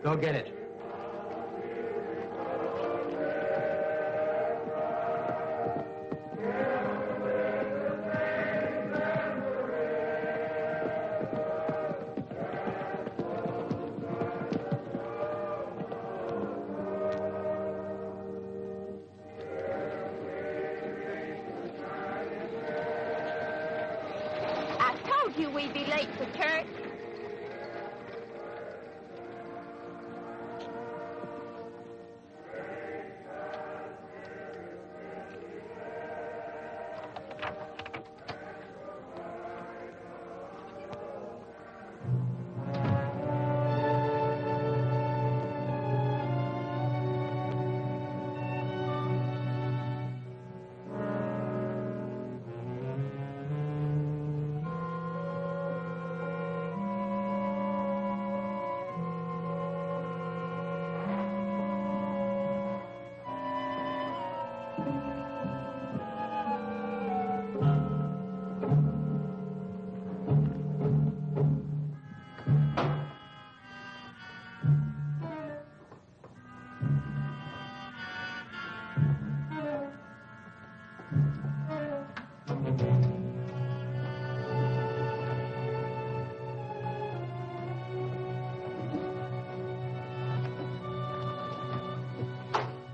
Go get it. We'd be late for church.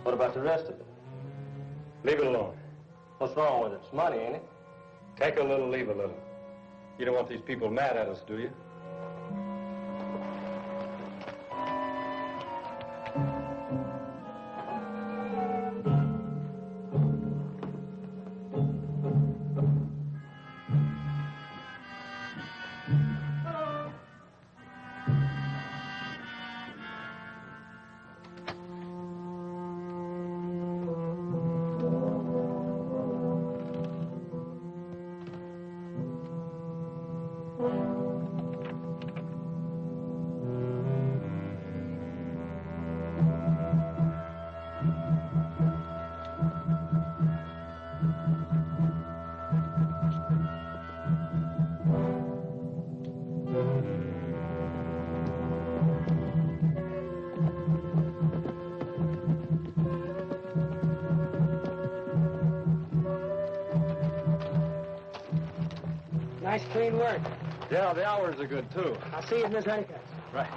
What about the rest of it? Leave it alone. What's wrong with it? It's money, ain't it? Take a little, leave a little. You don't want these people mad at us, do you? Nice clean work. Yeah, the hours are good, too. I'll see you in Miss Honeycutt. Right.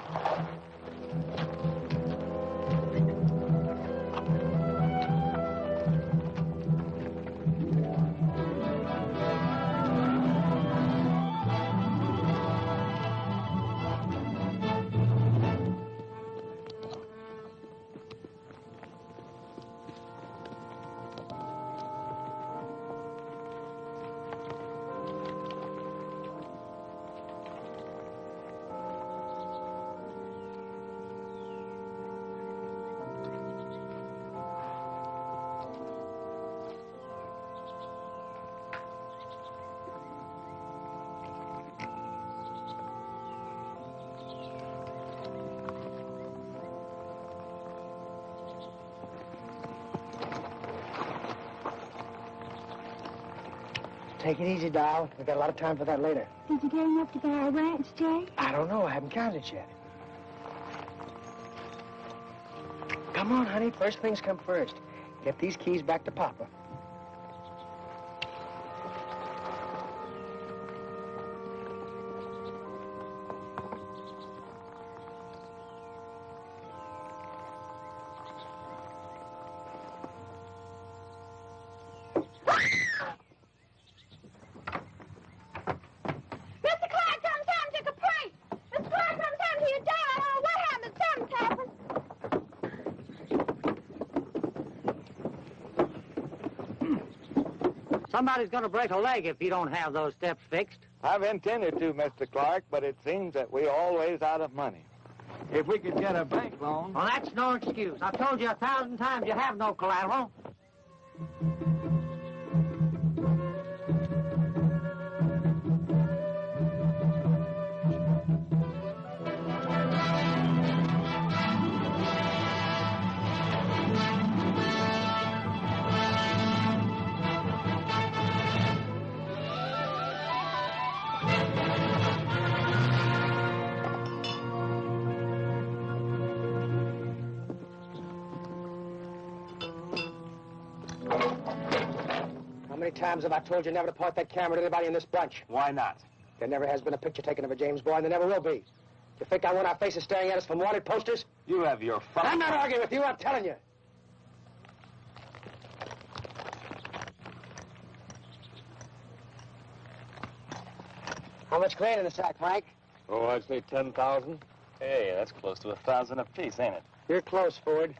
Take it easy, doll. We've got a lot of time for that later. Did you get enough to buy a ranch, Jay? I don't know. I haven't counted yet. Come on, honey. First things come first. Get these keys back to Papa. Somebody's going to break a leg if you don't have those steps fixed. I've intended to, Mr. Clark, but it seems that we're always out of money. If we could get a bank loan... Well, that's no excuse. I've told you 1,000 times you have no collateral. How many times have I told you never to point that camera at anybody in this bunch? Why not? There never has been a picture taken of a James boy, and there never will be. You think I want our faces staring at us from wanted posters? You have your fun. I'm not arguing with you, I'm telling you. How much grain in the sack, Mike? Oh, I'd say 10,000. Hey, that's close to 1,000 apiece, ain't it? You're close, Ford.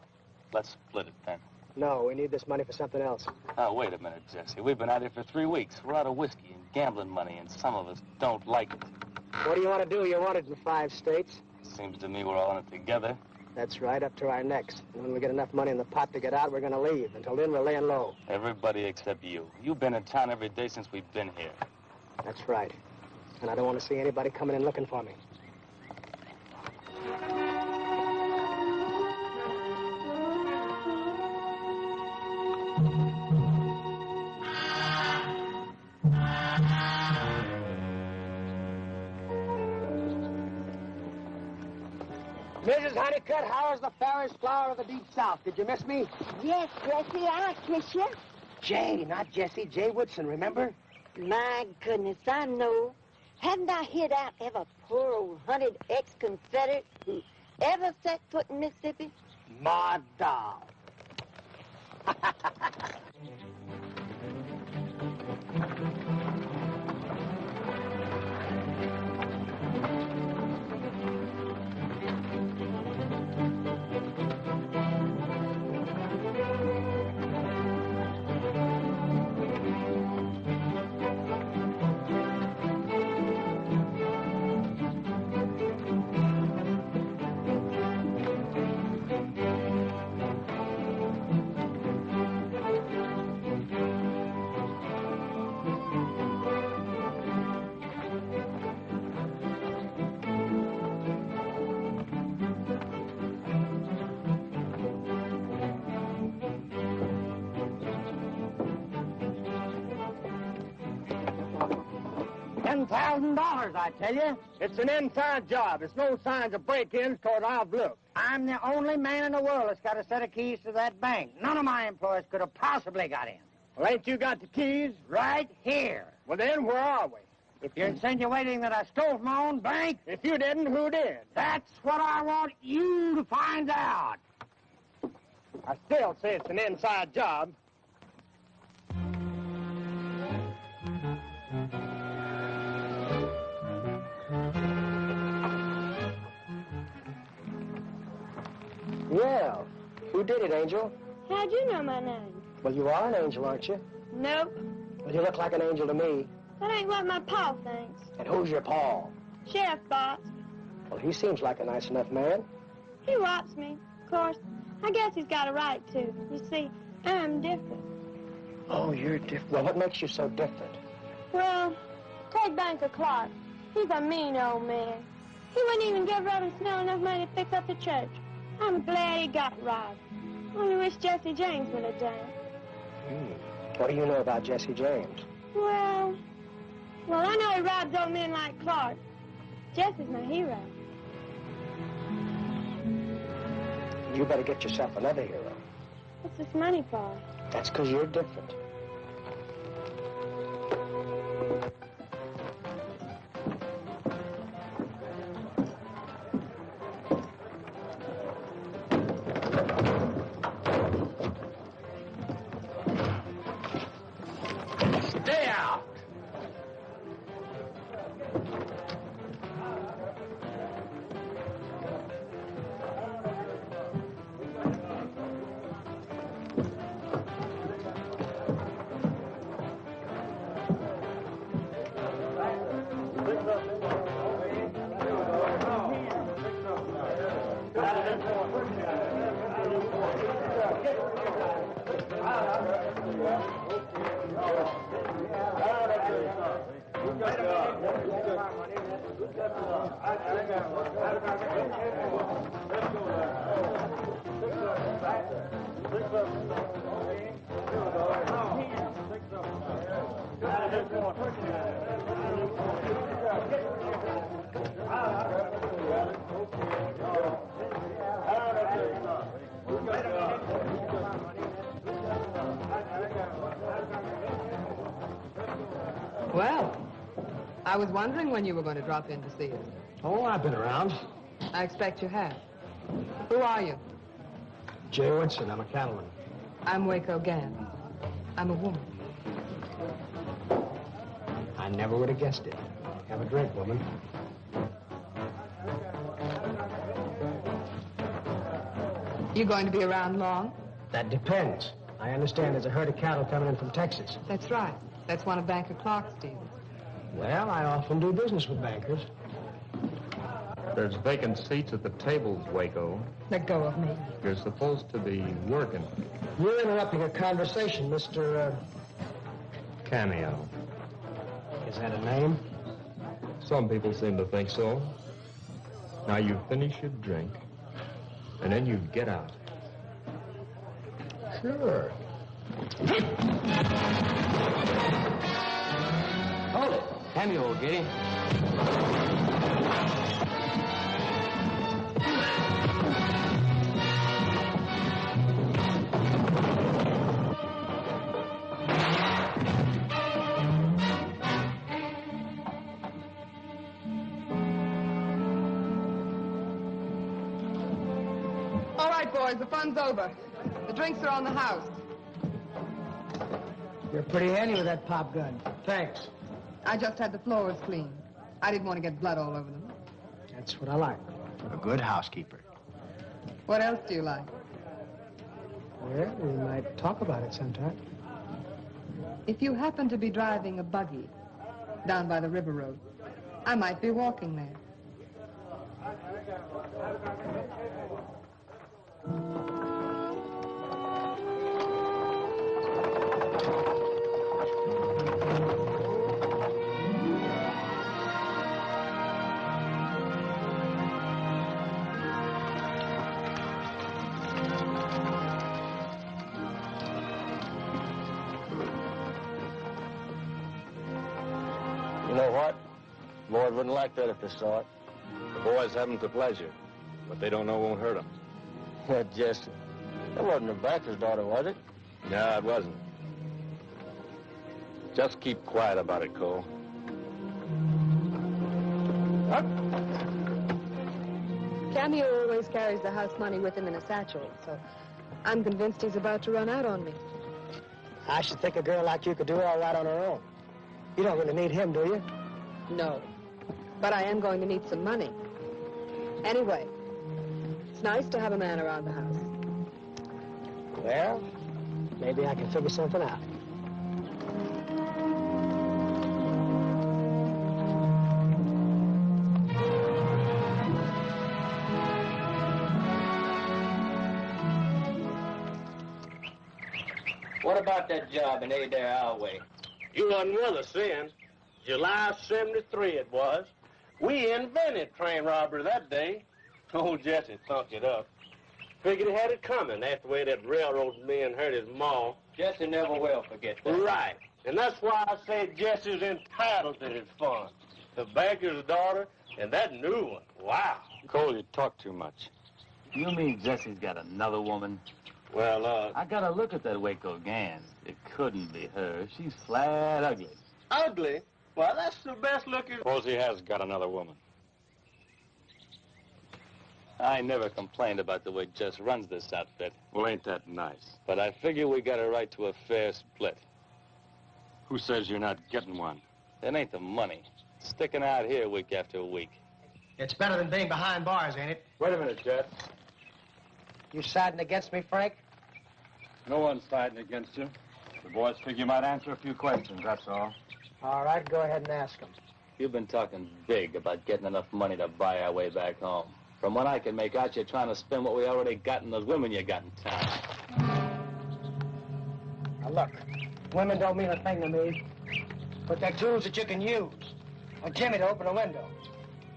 Let's split it then. No, we need this money for something else. Now, wait a minute, Jesse. We've been at it for 3 weeks. We're out of whiskey and gambling money, and some of us don't like it. What do you want to do? You're wanted in 5 states. Seems to me we're all in it together. That's right, up to our necks. And when we get enough money in the pot to get out, we're going to leave. Until then, we're laying low. Everybody except you. You've been in town every day since we've been here. That's right. And I don't want to see anybody coming in looking for me. Mrs. Honeycutt, how is the fairest flower of the deep south? Did you miss me? Yes, Jesse, I kiss you. Jay, not Jesse. Jay Woodson, remember? My goodness, I know. Haven't I hid out every poor old hunted ex-Confederate who ever set foot in Mississippi? Ma doll. $10,000, I tell you. It's an inside job. There's no signs of break-ins toward I've looked. I'm the only man in the world that's got a set of keys to that bank. None of my employees could have possibly got in. Well, ain't you got the keys? Right here. Well, then, where are we? If you're insinuating that I stole from my own bank, If you didn't, who did? that's what I want you to find out. I still say it's an inside job. Well, who did it, Angel? How'd you know my name? Well, you are an angel, aren't you? Nope. Well, you look like an angel to me. That ain't what my pa thinks. And who's your Paul? Sheriff Boss. Well, he seems like a nice enough man. He whops me. Of course, I guess he's got a right to. You see, I'm different. Oh, you're different. Well, what makes you so different? Well, take Banker Clark. He's a mean old man. He wouldn't even give Reverend Snell enough money to fix up the church. I'm glad he got robbed. Only wish Jesse James would have done it. What do you know about Jesse James? Well, I know he robs old men like Clark. Jesse's my hero. You better get yourself another hero. What's this money for? That's because you're different. Stay out! Well, I was wondering when you were going to drop in to see us. Oh, I've been around. I expect you have. Who are you? Jay Woodson, I'm a cattleman. I'm Waco Gann. I'm a woman. I never would have guessed it. Have a drink, woman. You going to be around long? That depends. I understand there's a herd of cattle coming in from Texas. That's right. That's one of Banker Clark's deals. Well, I often do business with bankers. There's vacant seats at the tables, Waco. Let go of me. You're supposed to be working. You're interrupting a conversation, Mr. Cameo. Is that a name? Some people seem to think so. Now you finish your drink, and then you get out. Sure. Hold it. Cameo, old giddy. All right, boys, the fun's over. The drinks are on the house. You're pretty handy with that pop gun. Thanks. I just had the floors cleaned. I didn't want to get blood all over them. That's what I like. A good housekeeper. What else do you like? Well, we might talk about it sometime. If you happen to be driving a buggy down by the river road, I might be walking there. You know what? Lord wouldn't like that if they saw it. The boys haven't the pleasure. What they don't know won't hurt them. That Jesse. That wasn't the banker's daughter, was it? No, it wasn't. Just keep quiet about it, Cole. Cameo always carries the house money with him in a satchel, so I'm convinced he's about to run out on me. I should think a girl like you could do all right on her own. You don't really need him, do you? No. But I am going to need some money. Anyway, it's nice to have a man around the house. Well, maybe I can figure something out. What about that job in Adair Alway? You wasn't with us then. July 73 it was. We invented train robbery that day. Old Jesse thunk it up. Figured he had it coming after the way that railroad man hurt his maw. Jesse never will forget that. Right. And that's why I say Jesse's entitled to his fun. The banker's daughter and that new one. Wow. Cole, you talk too much. You mean Jesse's got another woman? Well, I gotta look at that Waco Gann. It couldn't be her. She's flat ugly. ugly? Well, that's the best looking... Suppose he has got another woman. I never complained about the way Jess runs this outfit. Well, ain't that nice? But I figure we got a right to a fair split. Who says you're not getting one? It ain't the money. It's sticking out here week after week. It's better than being behind bars, ain't it? Wait a minute, Jess. You siding against me, Frank? No one's fighting against you. The boys figure you might answer a few questions, that's all. All right, go ahead and ask him. You've been talking big about getting enough money to buy our way back home. From what I can make out, you're trying to spend what we already got in those women you got in town. Now, look, women don't mean a thing to me. But they're tools that you can use. A jimmy to open a window.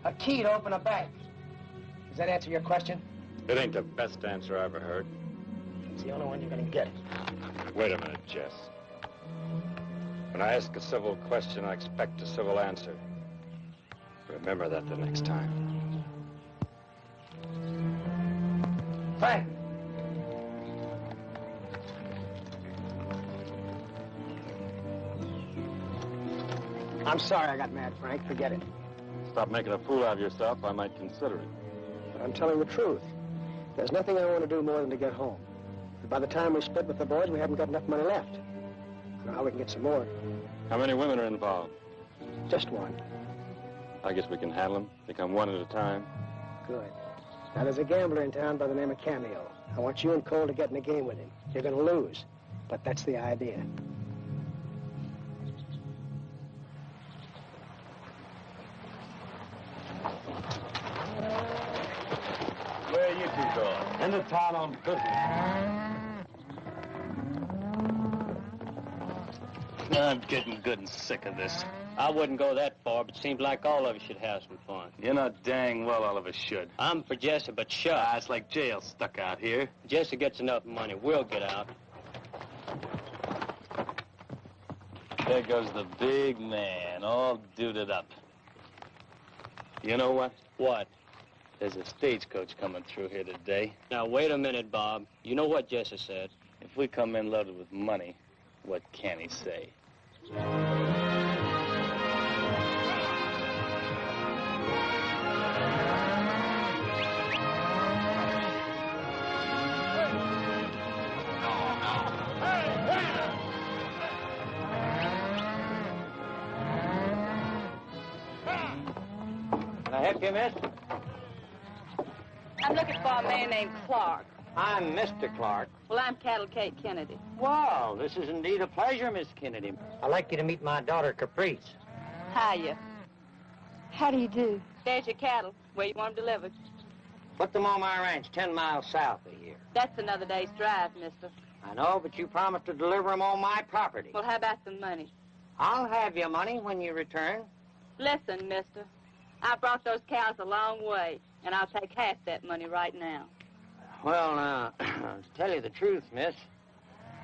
A key to open a bank. Does that answer your question? It ain't the best answer I ever heard. It's the only one you're gonna get. Wait a minute, Jess. When I ask a civil question, I expect a civil answer. Remember that the next time. Frank! I'm sorry I got mad, Frank. Forget it. Stop making a fool out of yourself. I might consider it. But I'm telling the truth. There's nothing I want to do more than to get home. And by the time we split with the boys, we haven't got enough money left. Now we can get some more. How many women are involved? Just one. I guess we can handle them. They come one at a time. Good. Now, there's a gambler in town by the name of Cameo. I want you and Cole to get in a game with him. You're going to lose, but that's the idea. Where are you two going? Into town on business. I'm getting good and sick of this. I wouldn't go that far, but it seems like all of us should have some fun. You know dang well all of us should. I'm for Jesse, but shucks. It's like jail stuck out here. Jesse gets enough money. We'll get out. There goes the big man, all duded up. You know what? What? There's a stagecoach coming through here today. Now, wait a minute, Bob. You know what Jesse said. If we come in loaded with money, what can he say? Can I help you, miss? I'm looking for a man named Clark. I'm Mr. Clark. Well, I'm Cattle Kate Kennedy. Wow, this is indeed a pleasure, Miss Kennedy. I'd like you to meet my daughter, Caprice. Hiya. How do you do? There's your cattle. Where you want them delivered? Put them on my ranch, 10 miles south of here. That's another day's drive, mister. I know, but you promised to deliver them on my property. Well, how about some money? I'll have your money when you return. Listen, mister. I brought those cows a long way, and I'll take half that money right now. Well, now, to tell you the truth, miss,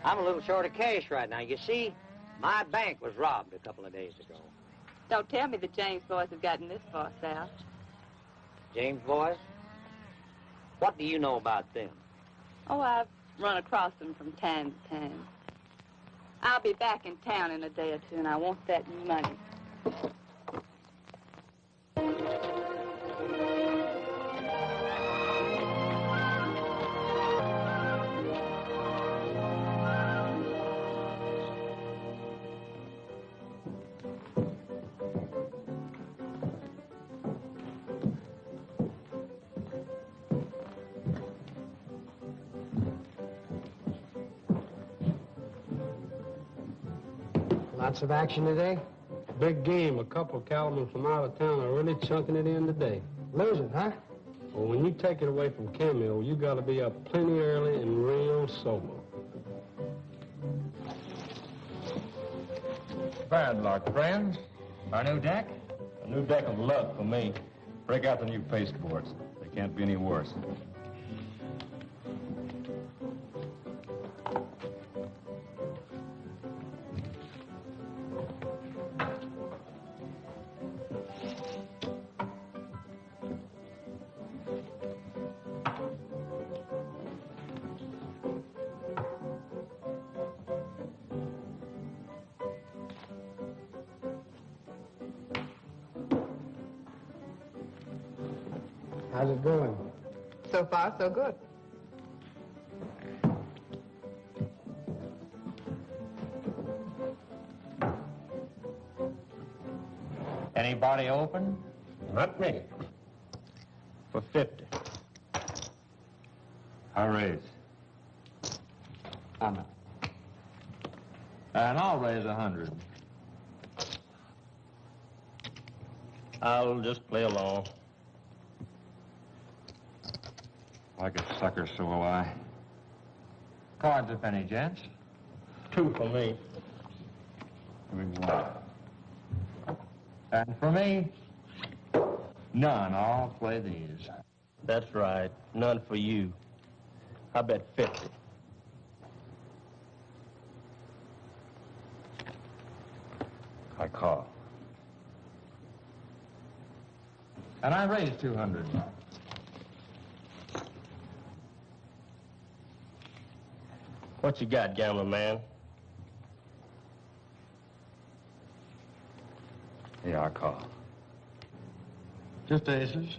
I'm a little short of cash right now. You see, my bank was robbed a couple of days ago. Don't tell me the James boys have gotten this far south. James boys? What do you know about them? Oh, I've run across them from time to time. I'll be back in town in a day or two, and I want that money. Lots of action today? Big game. A couple of cattlemen from out of town are really chunking it in today. Losing, huh? Well, when you take it away from Camille, you got to be up plenty early and real sober. Bad luck, friends. Our new deck? A new deck of luck for me. Break out the new pasteboards. They can't be any worse. How's it going? So far, so good. Anybody open? Not me. For 50. I raise. I'm out. And I'll raise 100. I'll just play along. Like a sucker, so will I. Cards a penny, gents. 2 for me. Give me 1. And for me, none. I'll play these. That's right. None for you. I bet 50. I call. And I raise 200. What you got, gambler man? Yeah, I'll call. Just aces.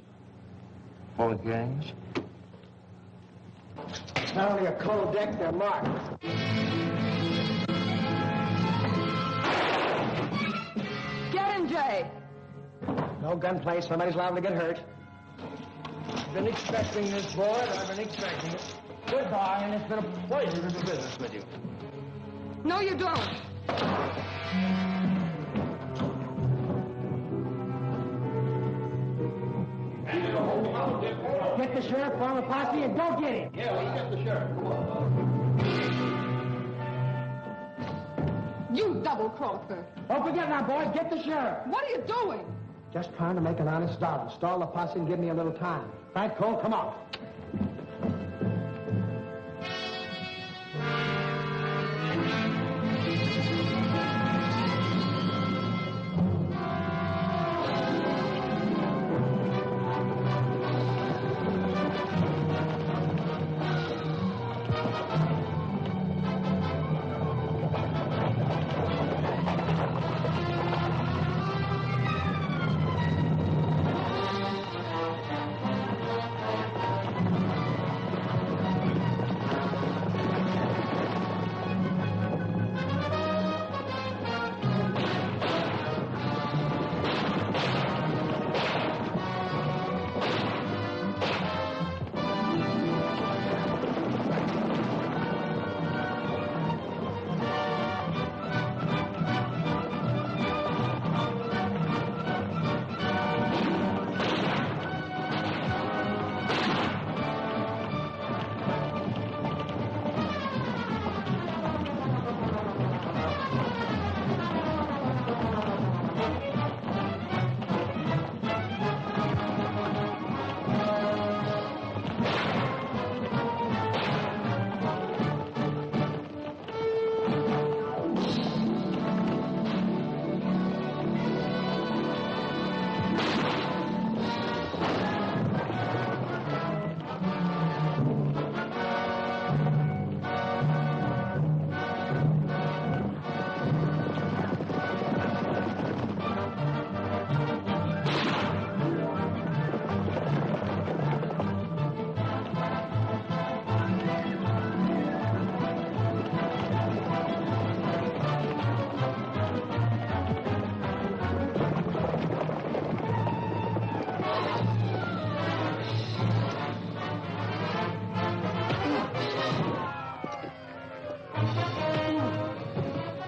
Both gangs? Not only a cold deck, they're marked. Get him, Jay. No gunplay, somebody's liable to get hurt. I've been expecting this, boy. I've been expecting it. Goodbye, and it's been a pleasure to do business with you. No, you don't. Get the sheriff, form a posse, and go get him. Yeah, let's get the sheriff. Come on. You double-crosser. Don't forget now, boys, get the sheriff. What are you doing? Just trying to make an honest dollar. Stall the posse and give me a little time. Frank Cole, come on.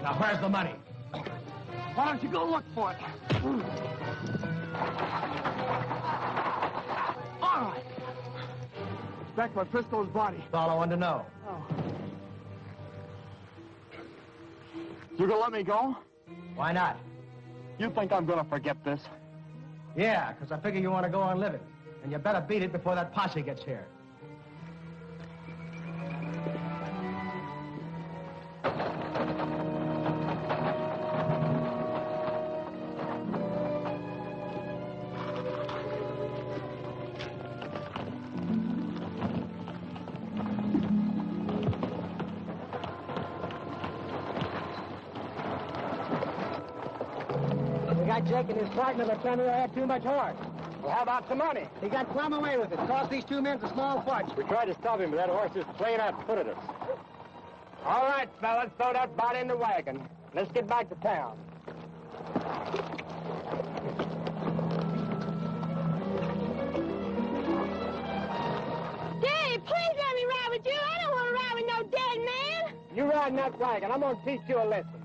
Now, where's the money? Why don't you go look for it? All right. It's back by Frisco's body. That's all I wanted to know. Oh. You gonna let me go? Why not? You think I'm gonna forget this? Yeah, because I figure you want to go on living. And you better beat it before that posse gets here. Jake and his partner, but Samuel had too much horse. Well, how about some money? He got plumb away with it. Cost these two men a small fortune. We tried to stop him, but that horse just plain out footed us. All right, fellas, throw that body in the wagon. Let's get back to town. Daddy, please let me ride with you. I don't want to ride with no dead man. You ride in that wagon. I'm going to teach you a lesson.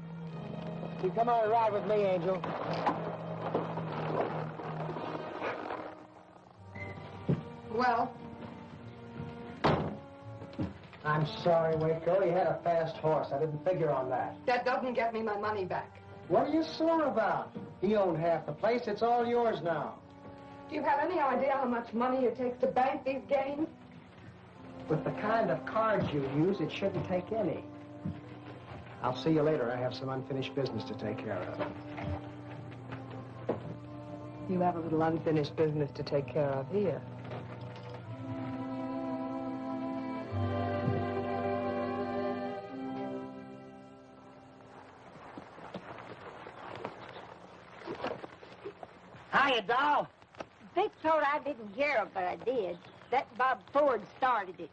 You come on and ride with me, Angel. Well? I'm sorry, Waco. You had a fast horse. I didn't figure on that. That doesn't get me my money back. What are you sore about? He owned half the place. It's all yours now. Do you have any idea how much money it takes to bank these games? With the kind of cards you use, it shouldn't take any. I'll see you later. I have some unfinished business to take care of. You have a little unfinished business to take care of here. Hiya, doll. Vic thought I didn't hear it, but I did. That Bob Ford started it.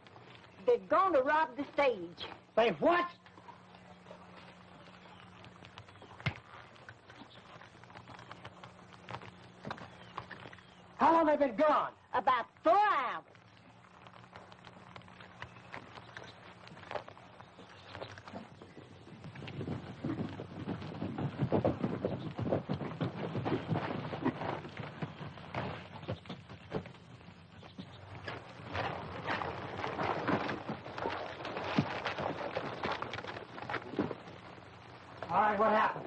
They're going to rob the stage. They what? How long have they been gone? About 4 hours. All right, what happened?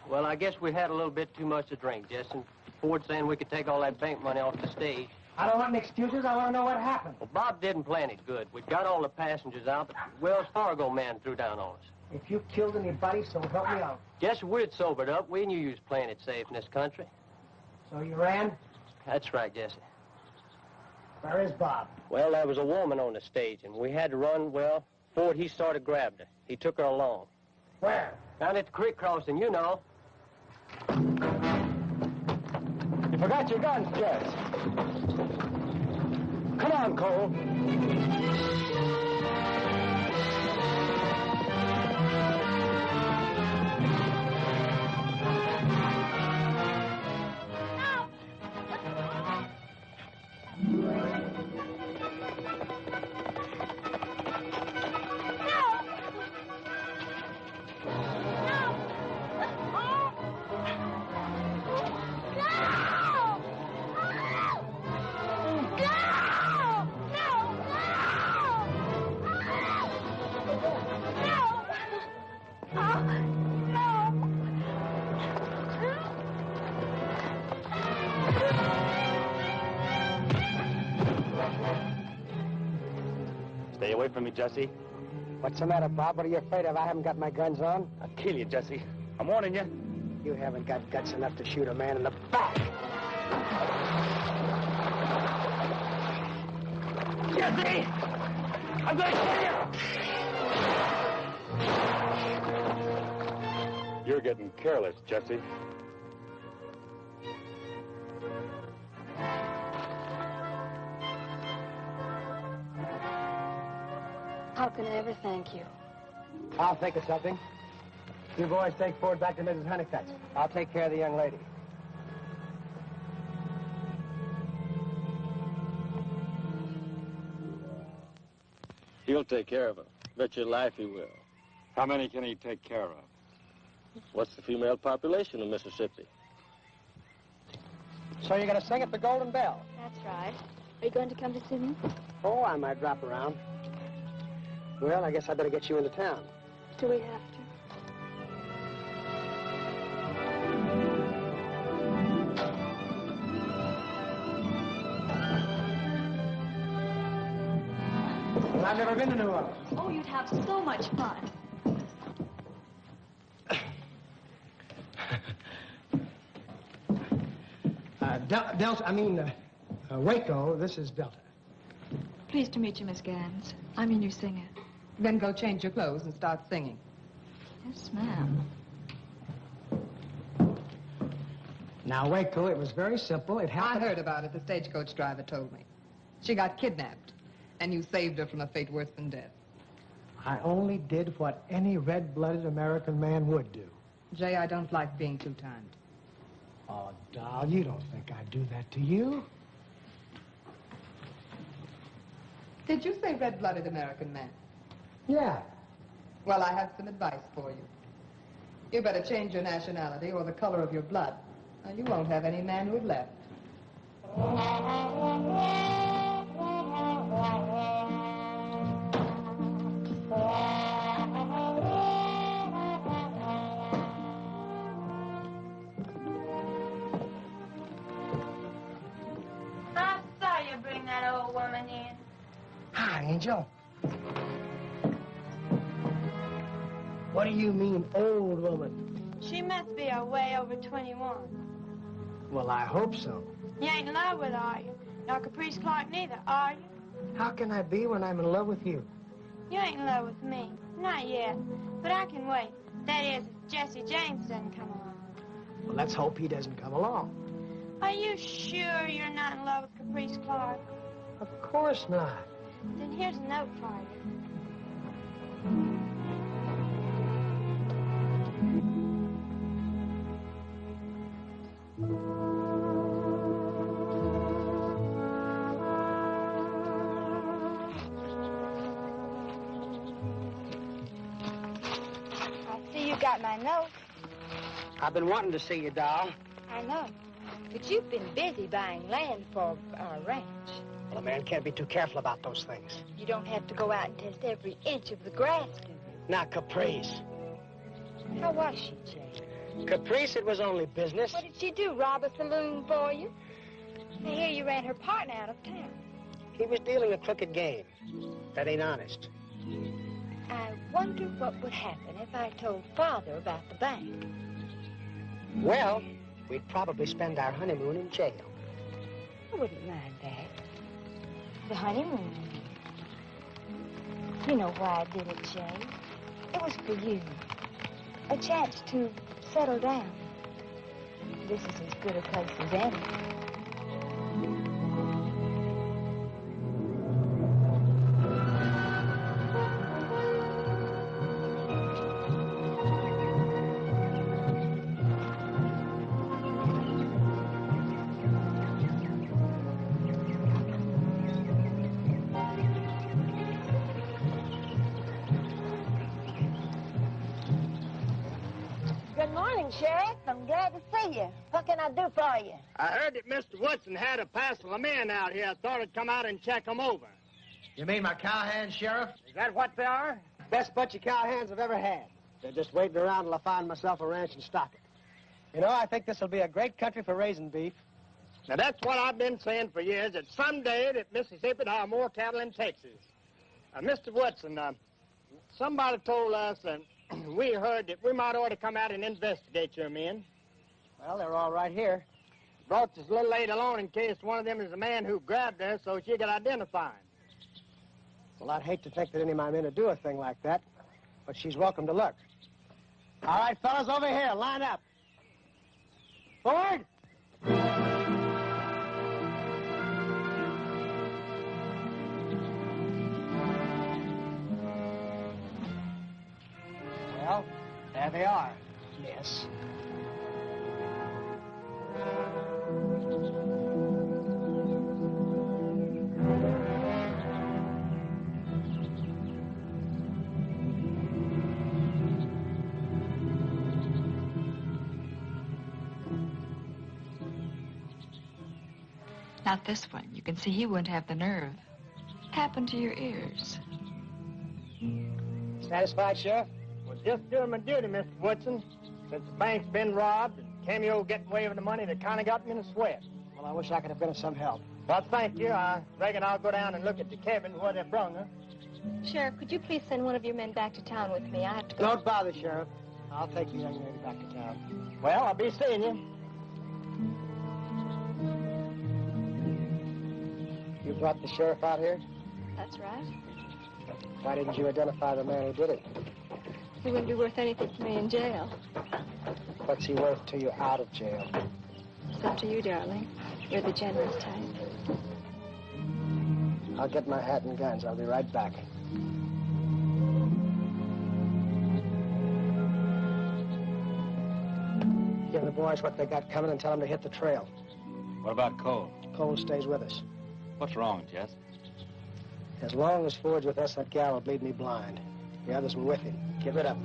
Well, I guess we had a little bit too much to drink, Jesse. Ford saying we could take all that bank money off the stage. I don't want any excuses. I want to know what happened. Well, Bob didn't plan it good. We got all the passengers out, but the Wells Fargo man threw down on us. If you killed anybody, so help me out. Jesse, we'd sobered up. We knew you was playing it safe in this country. So you ran? That's right, Jesse. Where is Bob? Well, there was a woman on the stage, and we had to run. Well, Ford, he started grabbing her. He took her along. Where? Down at the creek crossing, you know. You forgot your guns, Jess. Come on, Cole. Stay away from me, Jesse. What's the matter, Bob? What are you afraid of? I haven't got my guns on. I'll kill you, Jesse. I'm warning you. You haven't got guts enough to shoot a man in the back. Jesse! I'm going to kill you! You're getting careless, Jesse. How can I ever thank you? I'll think of something. You boys take Ford back to Mrs. Honeycutt's. I'll take care of the young lady. He'll take care of her. Bet your life he will. How many can he take care of? What's the female population of Mississippi? So you're going to sing at the Golden Bell? That's right. Are you going to come to see me? Oh, I might drop around. Well, I guess I better get you into town. Do we have to? Well, I've never been to New Orleans. Oh, you'd have so much fun. Waco, this is Delta. Pleased to meet you, Miss Gans. I'm your new singer. Then go change your clothes and start singing. Yes, ma'am. Now, Waco, it was very simple. It happened... I heard about it. The stagecoach driver told me. She got kidnapped, and you saved her from a fate worse than death. I only did what any red-blooded American man would do. Jay, I don't like being too kind. Oh, doll, you don't think I'd do that to you? Did you say red-blooded American man? Yeah. Well, I have some advice for you. You better change your nationality or the color of your blood, and you won't have any manhood left. I saw you bring that old woman in. Hi, Angel. What do you mean, old woman? She must be way over 21. Well, I hope so. You ain't in love with her, are you? Nor Caprice Clark neither, are you? How can I be when I'm in love with you? You ain't in love with me. Not yet. But I can wait. That is, if Jesse James doesn't come along. Well, let's hope he doesn't come along. Are you sure you're not in love with Caprice Clark? Of course not. Then here's a note for you. I see you got my note. I've been wanting to see you, doll. I know. But you've been busy buying land for our ranch. Well, a man can't be too careful about those things. You don't have to go out and test every inch of the grass, do you? Now, Caprice. How was she, Jay? Caprice, it was only business. What did she do, rob a saloon for you? I hear you ran her partner out of town. He was dealing a crooked game. That ain't honest. I wonder what would happen if I told Father about the bank. Well, we'd probably spend our honeymoon in jail. I wouldn't mind that. The honeymoon. You know why I did it, Jay. It was for you. A chance to settle down. This is as good a place as any. Good morning, Sheriff. I'm glad to see you. What can I do for you? I heard that Mr. Woodson had a parcel of men out here. I thought I'd come out and check them over. You mean my cowhands, Sheriff? Is that what they are? Best bunch of cowhands I've ever had. They're just waiting around till I find myself a ranch and stock it. You know, I think this will be a great country for raising beef. Now, that's what I've been saying for years, that someday that Mississippi will have more cattle than Texas. Mr. Woodson, somebody told us that we heard that we might ought to come out and investigate your men. Well, they're all right here. Brought us a little late alone in case one of them is the man who grabbed her so she could identify him. Well, I'd hate to think that any of my men would do a thing like that, but she's welcome to look. All right, fellas, over here, line up. Forward! Well, there they are. Yes. Not this one. You can see he wouldn't have the nerve. Happened to your ears. Satisfied, Sheriff? Well, just doing my duty, Mr. Woodson. Since the bank's been robbed and Cameo getting away with the money, that kind of got me in a sweat. Well, I wish I could have been of some help. Well, thank you. I reckon I'll go down and look at the cabin where they brung her. Sheriff, could you please send one of your men back to town with me? I have to go. Don't bother, Sheriff. I'll take the young lady back to town. Well, I'll be seeing you. You brought the sheriff out here? That's right. Why didn't you identify the man who did it? He wouldn't be worth anything to me in jail. What's he worth to you out of jail? It's up to you, darling. You're the generous type. I'll get my hat and guns. I'll be right back. Give the boys what they got coming and tell them to hit the trail. What about Cole? Cole stays with us. What's wrong, Jess? As long as Ford's with us, that gal will bleed me blind. The others were with him. Give it up.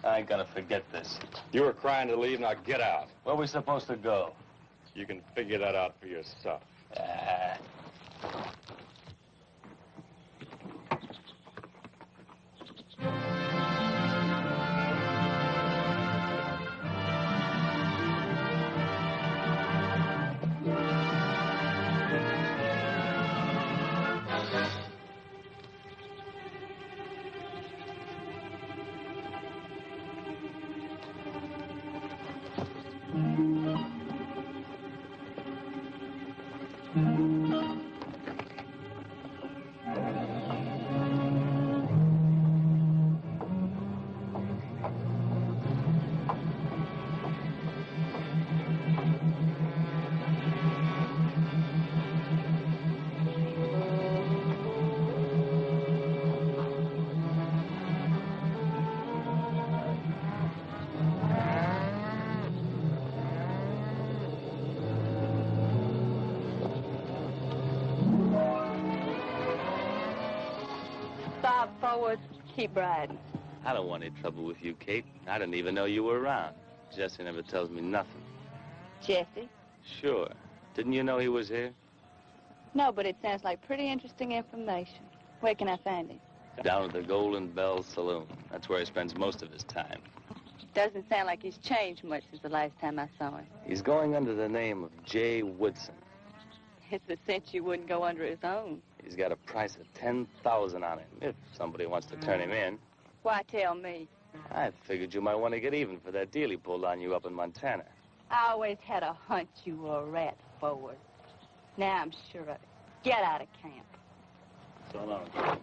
I ain't gonna forget this. You were crying to leave, now get out. Where we supposed to go? You can figure that out for yourself. Thank you. Forward, keep riding. I don't want any trouble with you, Kate. I didn't even know you were around. Jesse never tells me nothing. Jesse? Sure. Didn't you know he was here? No, but it sounds like pretty interesting information. Where can I find him? Down at the Golden Bell Saloon. That's where he spends most of his time. Doesn't sound like he's changed much since the last time I saw him. He's going under the name of Jay Woodson. It's a cinch you wouldn't go under his own. He's got a price of $10,000 on him, if somebody wants to turn him in. Why tell me? I figured you might want to get even for that deal he pulled on you up in Montana. I always had a hunch you were a rat, Forward. Now I'm sure of it. Get out of camp. So long.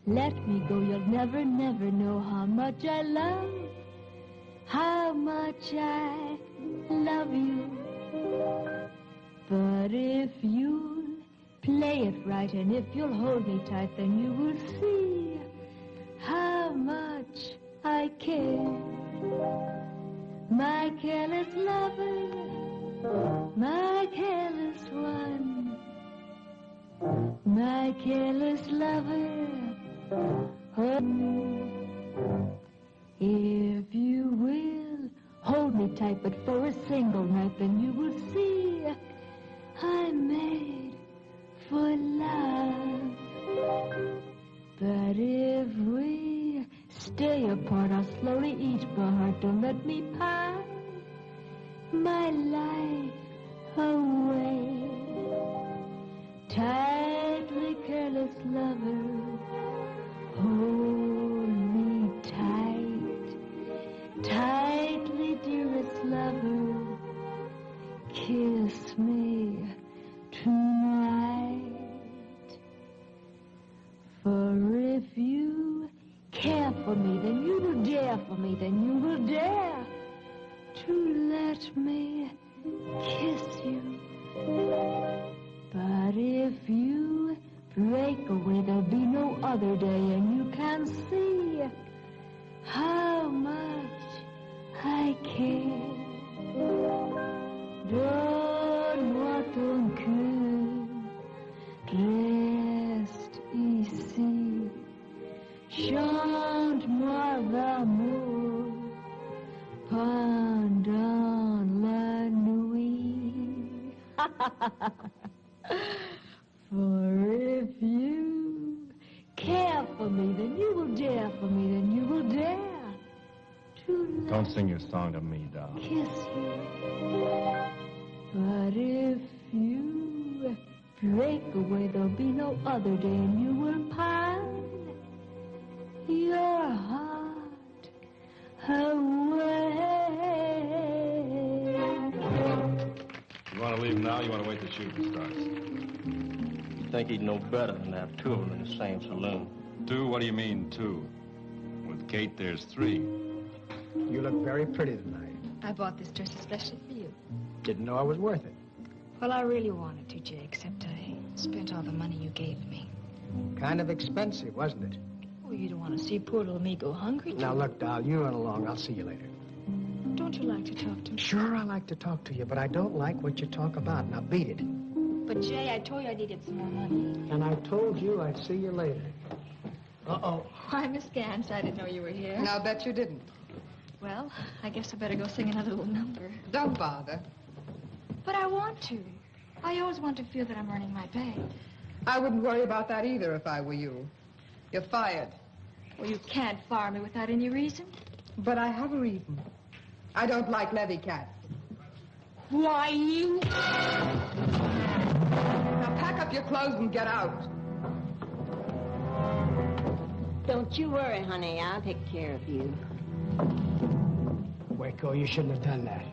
Let me go, you'll never, never know how much I love you. But if you'll play it right and if you'll hold me tight, then you will see how much I care. My careless lover, my careless one, my careless lover. If you will hold me tight, but for a single night, then you will see I'm made for love. But if we stay apart, I'll slowly eat my heart. Don't let me pine my life away. Tightly careless lover, hold me tight, tightly, dearest lover, kiss me tonight. For if you care for me, then you will dare for me, then you will dare to let me kiss you. But if you break away, there'll be no other day, and you can see how much I care. Donne-moi ton cœur, reste ici, chante-moi l'amour pendant la nuit. For if you care for me, then you will dare for me, then you will dare to Don't sing your song to me, doll. kiss you. But if you break away, there'll be no other day, and you will pine your heart away. You want to leave now? You want to wait till shooting starts? You think he'd know better than to have two of them in the same saloon? Two? What do you mean, two? With Kate, there's three. You look very pretty tonight. I bought this dress especially for you. Didn't know I was worth it. Well, I really wanted to, Jay, except I spent all the money you gave me. Kind of expensive, wasn't it? Oh, you don't want to see poor little me go hungry, do Now, you? look, doll, you run along. I'll see you later. Don't you like to talk to me? Sure, I like to talk to you, but I don't like what you talk about. Now, beat it. But, Jay, I told you I needed some more money. And I told you I'd see you later. Uh-oh. Why, Miss Gans, I didn't know you were here. And I'll bet you didn't. Well, I guess I better go sing another little number. Don't bother. But I want to. I always want to feel that I'm earning my pay. I wouldn't worry about that either if I were you. You're fired. Well, you can't fire me without any reason. But I have a reason. I don't like levy cats. Why, you... Now pack up your clothes and get out. Don't you worry, honey. I'll take care of you. Waco, you shouldn't have done that.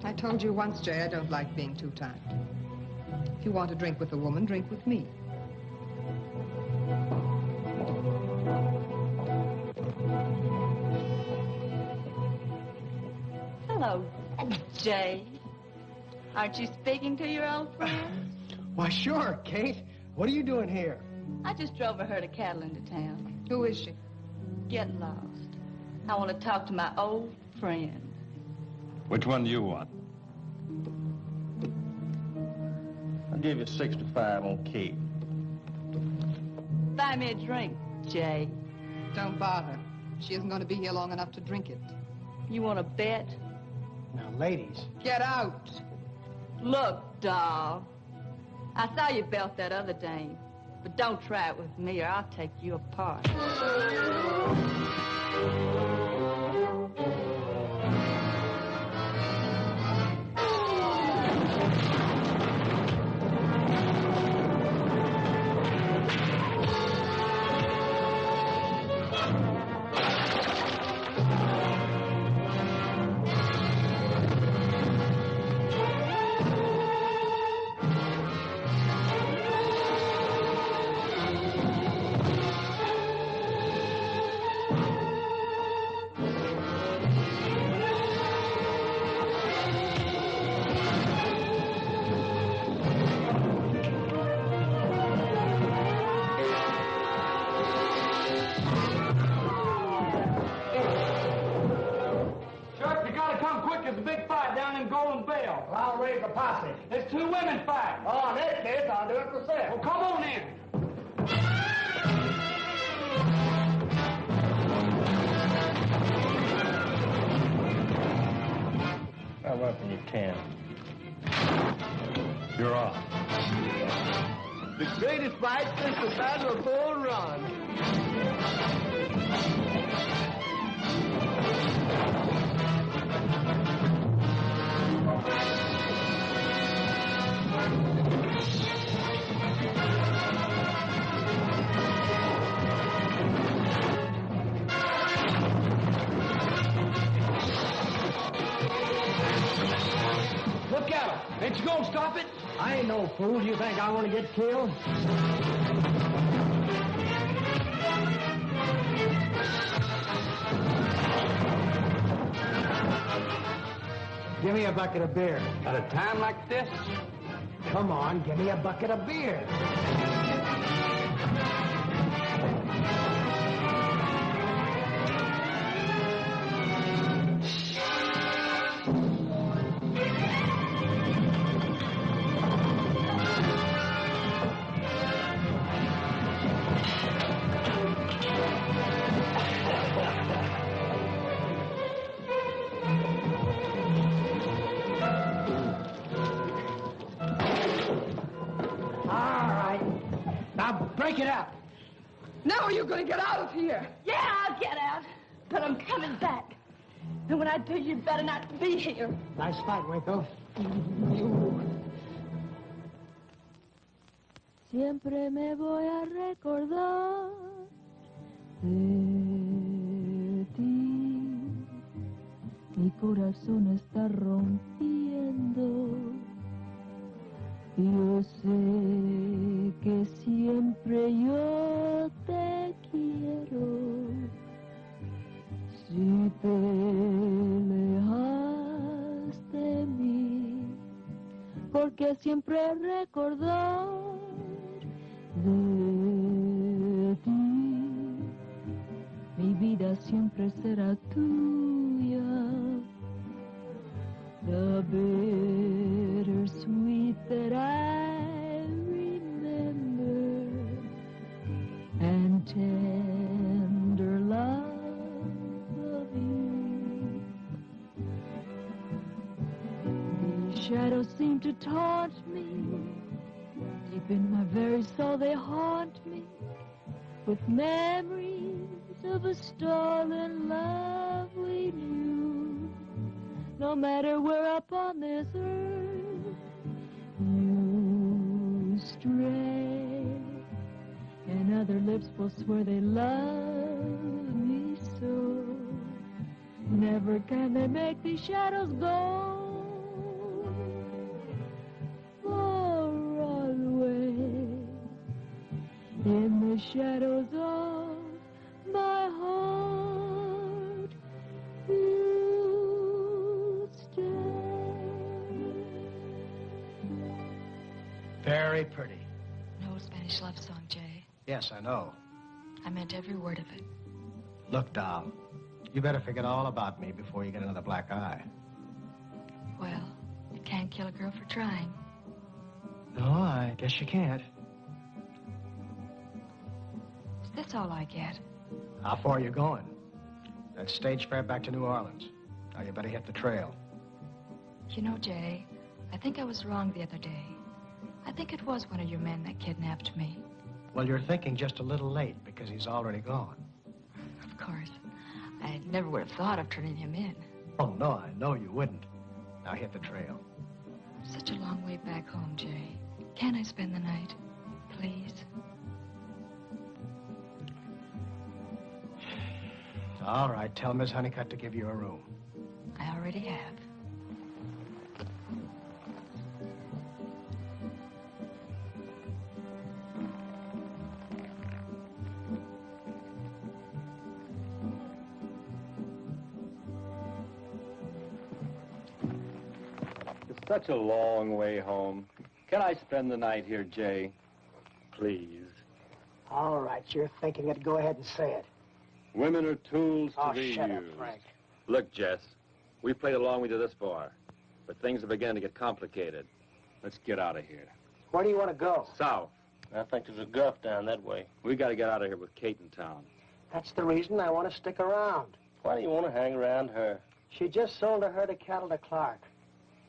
I told you once, Jay, I don't like being too tight. If you want to drink with a woman, drink with me. Hello, Jay. Aren't you speaking to your old friend? Why, sure, Kate. What are you doing here? I just drove a herd of cattle into town. Who is she? Get lost. I want to talk to my old friend. Which one do you want? I'll give you 65 on Kate. Buy me a drink, Jay. Don't bother. She isn't going to be here long enough to drink it. You want to bet? Now, ladies. Get out. Look, doll. I saw you belt that other dame. But don't try it with me or I'll take you apart. There's 2 women fighting. Oh, in that case, I'll do it myself. Well, come on in. I'll work on your 10. You're off. The greatest fight since the Battle of Bull Run. Look out! Ain't you gonna stop it? I ain't no fool. You think I want to get killed? Give me a bucket of beer. At a time like this? Come on, give me a bucket of beer. Break it up. Now you're going to get out of here. Yeah, I'll get out. But I'm coming back. And when I do, you better not be here. Nice fight, Waco. Siempre me voy a recordar de ti. Mi corazón está rompiendo. Yo sé que siempre yo te quiero. Si te alejas de mí, porque siempre recordar de ti. Mi vida siempre será tuya. The bittersweet that I shadows seem to taunt me. Deep in my very soul they haunt me with memories of a stolen love we knew. No matter where upon this earth you stray, and other lips will swear they love me so. Never can they make these shadows go. In the shadows of my heart, you stay. Very pretty. No Spanish love song, Jay. Yes, I know. I meant every word of it. Look, doll, you better forget all about me before you get another black eye. Well, you can't kill a girl for trying. No, I guess you can't. That's all I get. How far are you going? That stage fare back to New Orleans. Now you better hit the trail. You know, Jay, I think I was wrong the other day. I think it was one of your men that kidnapped me. Well, you're thinking just a little late because he's already gone. Of course. I never would have thought of turning him in. Oh, no, I know you wouldn't. Now hit the trail. Such a long way back home, Jay. Can I spend the night? Please? All right, tell Miss Honeycutt to give you a room. I already have. It's such a long way home. Can I spend the night here, Jay? Please. All right, you're thinking it. Go ahead and say it. Women are tools to be shut up, used. Frank. Look, Jess, we played along with you this far, but things are beginning to get complicated. Let's get out of here. Where do you want to go? South. I think there's a guff down that way. We got to get out of here with Kate in town. That's the reason I want to stick around. Why do you want to hang around her? She just sold a herd of cattle to Clark.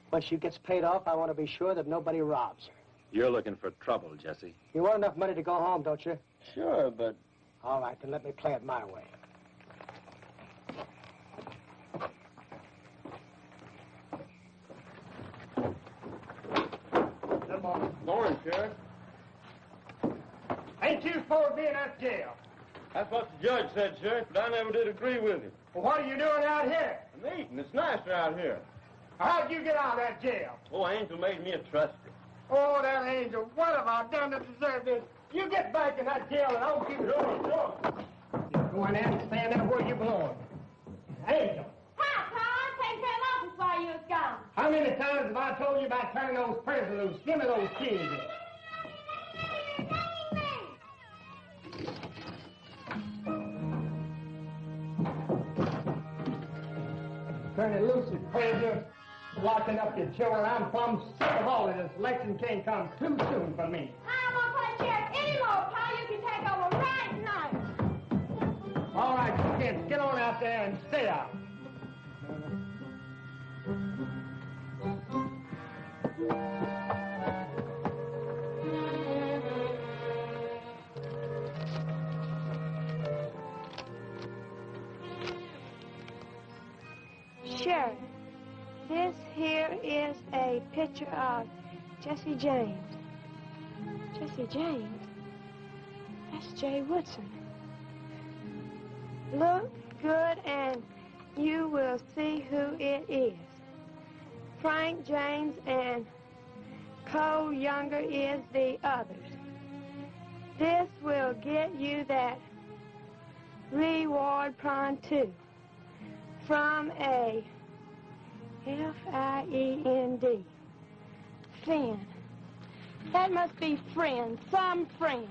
When she gets paid off, I want to be sure that nobody robs her. You're looking for trouble, Jesse. You want enough money to go home, don't you? Sure, but... All right, then let me play it my way. Good morning. Morning, Sheriff. Ain't you supposed to be in that jail? That's what the judge said, Sheriff, but I never did agree with him. Well, what are you doing out here? I'm eating. It's nicer out here. How'd you get out of that jail? Oh, Angel made me a trustee. Oh, that angel. What have I done to deserve this? You get back in that jail and I'll keep it on. You go in there and stand there where you belong. Angel. Hi, Tom. Take that office while you was gone. How many times have I told you about turning those prisoners loose? Give me those keys. Turning loose is prisoners, locking up your children. I'm plumb sick of all of this. Election can't come too soon for me. I won't play sheriff anymore, Pa. You can take over right now. All right, you kids, get on out there and stay out. Sheriff, this here is a picture of Jesse James. Jesse James? That's Jay Woodson. Look good and you will see who it is. Frank James and Cole Younger is the others. This will get you that reward pronto from a F-I-E-N-D. Friend. That must be friend, some friend.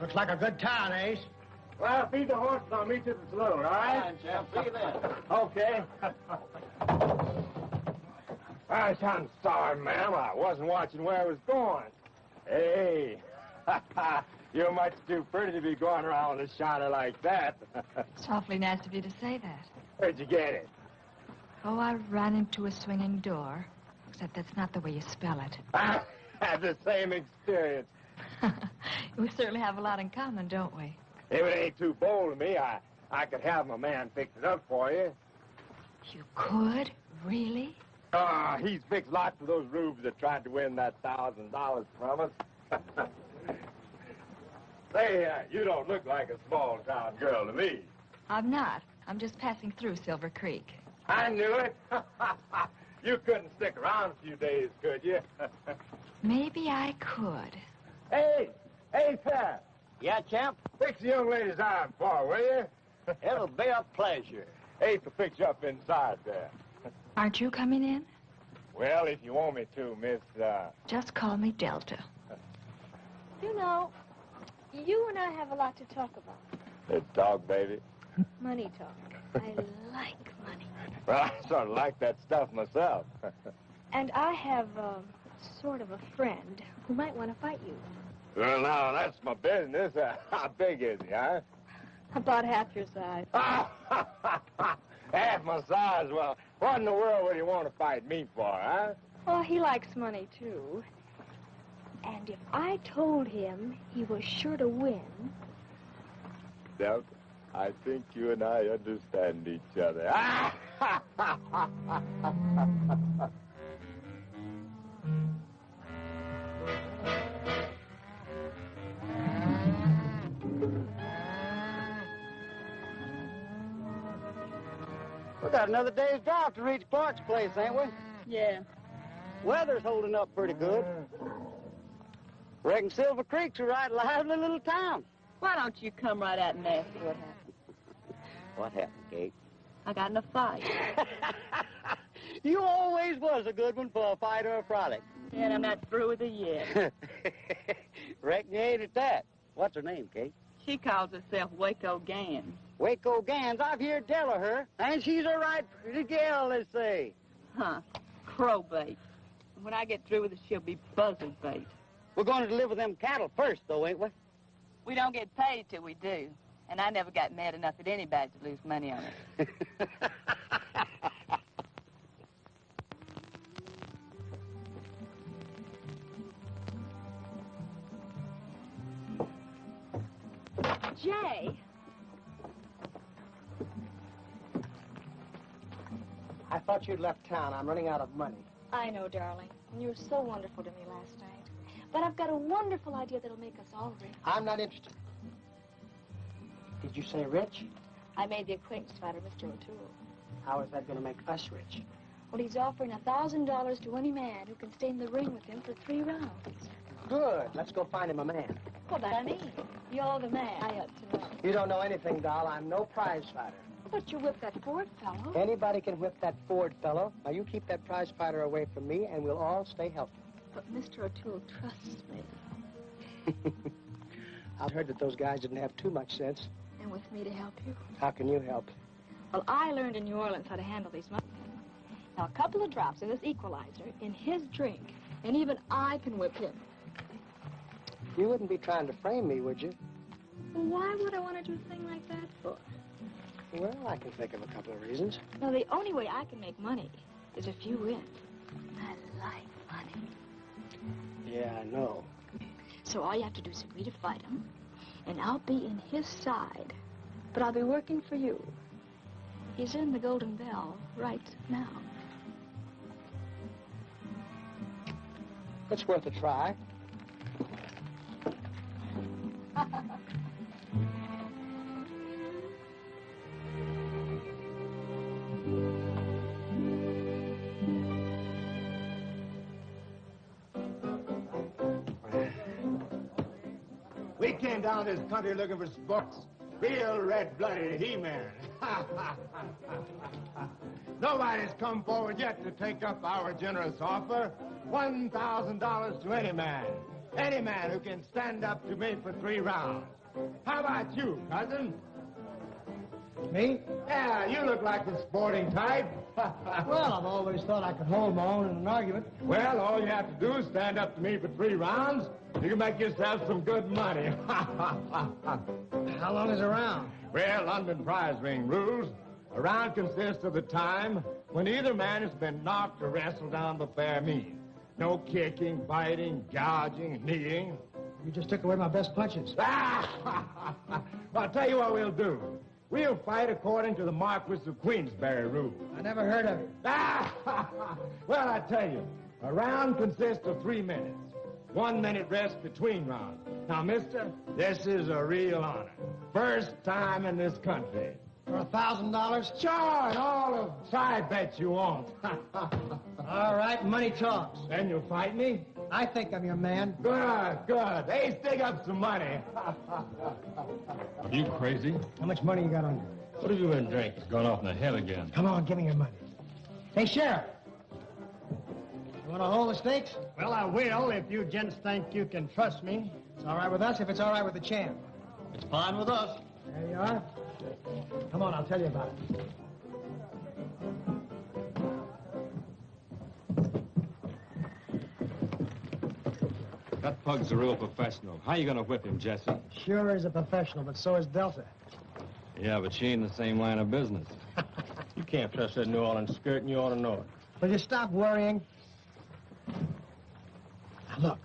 Looks like a good town, Ace. Well, feed the horse and I'll meet you at the saloon, all right? Fine, champ. See you then. Okay. I'm sorry, ma'am. I wasn't watching where I was going. Hey, you're much too pretty to be going around with a shiner like that. It's awfully nice of you to say that. Where'd you get it? Oh, I ran into a swinging door. Except that's not the way you spell it. I had the same experience. We certainly have a lot in common, don't we? If it ain't too bold of me, I could have my man fix it up for you. You could? Really? He's fixed lots of those rubes that tried to win that $1,000 from us. Say, you don't look like a small-town girl to me. I'm not. I'm just passing through Silver Creek. I knew it. You couldn't stick around a few days, could you? Maybe I could. Hey, Pat. Yeah, champ? Fix the young lady's arm for her, will you? It'll be a pleasure. Ace will fix you up inside there. Aren't you coming in? Well, if you want me to, Miss, Just call me Delta. You know, you and I have a lot to talk about. Let's talk, baby. Money talk. I like money. Well, I sort of like that stuff myself. And I have, sort of a friend who might want to fight you. Well, now, that's my business. How big is he, huh? About half your size. Half my size? Well, what in the world would he want to fight me for, huh? Oh, he likes money, too. And if I told him he was sure to win... Delta, I think you and I understand each other. We got another day's drive to reach Clark's place, ain't we? Yeah. Weather's holding up pretty good. Reckon Silver Creek's a right lively little town. Why don't you come right out and ask me what happened? What happened, Kate? I got in a fight. You always was a good one for a fight or a frolic. Yeah, and I'm not through with it yet. Reckon you ain't at that. What's her name, Kate? She calls herself Waco Gans. Waco Gans. I've heard tell of her. And she's a right pretty gal, they say. Huh. Crowbait. When I get through with her, she'll be buzzard bait. We're going to deliver them cattle first, though, ain't we? We don't get paid till we do. And I never got mad enough at anybody to lose money on it. Jay! I thought you'd left town. I'm running out of money. I know, darling. And you were so wonderful to me last night. But I've got a wonderful idea that'll make us all rich. I'm not interested. Did you say rich? I made the acquaintance fighter, Mr. O'Toole. How is that going to make us rich? Well, he's offering $1,000 to any man who can stay in the ring with him for 3 rounds. Good. Let's go find him a man. Well, that I mean. You're the man. I ought to know. You don't know anything, doll. I'm no prize fighter. But you whipped that Ford fellow. Anybody can whip that Ford fellow. Now, you keep that prize fighter away from me, and we'll all stay healthy. But Mr. O'Toole trusts me. I heard that those guys didn't have too much sense. And with me to help you? How can you help? Well, I learned in New Orleans how to handle these money. Now, a couple of drops of this equalizer in his drink, and even I can whip him. You wouldn't be trying to frame me, would you? Well, why would I want to do a thing like that for? Well, I can think of a couple of reasons. Now, the only way I can make money is if you win. I like money. Yeah, I know. So all you have to do is agree to fight him, and I'll be in his side. But I'll be working for you. He's in the Golden Bell right now. It's worth a try. We came down this country looking for sports. Real red-blooded He-Man. Nobody's come forward yet to take up our generous offer. $1,000 to any man. Any man who can stand up to me for 3 rounds. How about you, cousin? Me? Yeah, you look like the sporting type. Well, I've always thought I could hold my own in an argument. Well, all you have to do is stand up to me for 3 rounds. You can make yourself some good money. How long is a round? Well, London prize ring rules. A round consists of the time when either man has been knocked or wrestled down the fair means. No kicking, biting, gouging, kneeing. You just took away my best punches. Well, I'll tell you what we'll do. We'll fight according to the Marquis of Queensberry rule. I never heard of it. Well, I tell you, a round consists of 3 minutes. 1 minute rest between rounds. Now, mister, this is a real honor. First time in this country. For $1,000? Sure, and all of side bets you want. All right, money talks. Then you'll fight me? I think I'm your man. Good, good. Hey, dig up some money. Are you crazy? How much money you got on you? What have you been drinking? It's gone off in the head again. Come on, give me your money. Hey, Sheriff. You want to hold the stakes? Well, I will if you gents think you can trust me. It's all right with us if it's all right with the champ. It's fine with us. There you are. Come on, I'll tell you about it. That pug's a real professional. How you gonna whip him, Jesse? Sure is a professional, but so is Delta. Yeah, but she ain't in the same line of business. You can't trust that New Orleans skirt, and you ought to know it. Will you stop worrying? Now, look,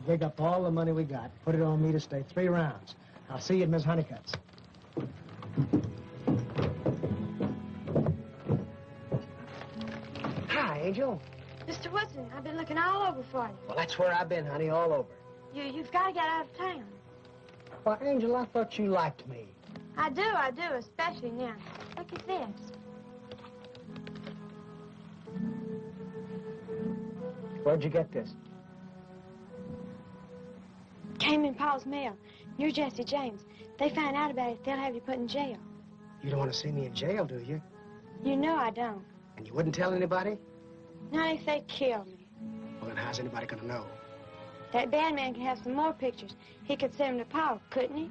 dig up all the money we got, put it on me to stay 3 rounds. I'll see you at Miss Honeycutt's. Hi, Angel. Mr. Woodson, I've been looking all over for you. Well, that's where I've been, honey, all over. You've got to get out of town. Well, Angel, I thought you liked me. I do, especially now. Look at this. Where'd you get this? Came in Paul's mail. You're Jesse James. They find out about it, they'll have you put in jail. You don't want to see me in jail, do you? You know I don't. And you wouldn't tell anybody? Not if they kill me. Well, then how's anybody going to know? That bad man can have some more pictures. He could send them to Paul, couldn't he?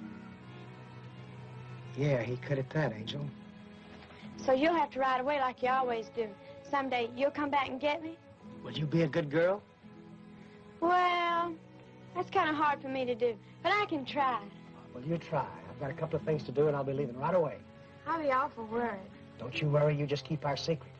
Yeah, he could at that, Angel. So you'll have to ride away like you always do. Someday you'll come back and get me? Will you be a good girl? Well, that's kind of hard for me to do, but I can try. Well, you try. I've got a couple of things to do, and I'll be leaving right away. I'll be awful worried. Don't you worry. You just keep our secret.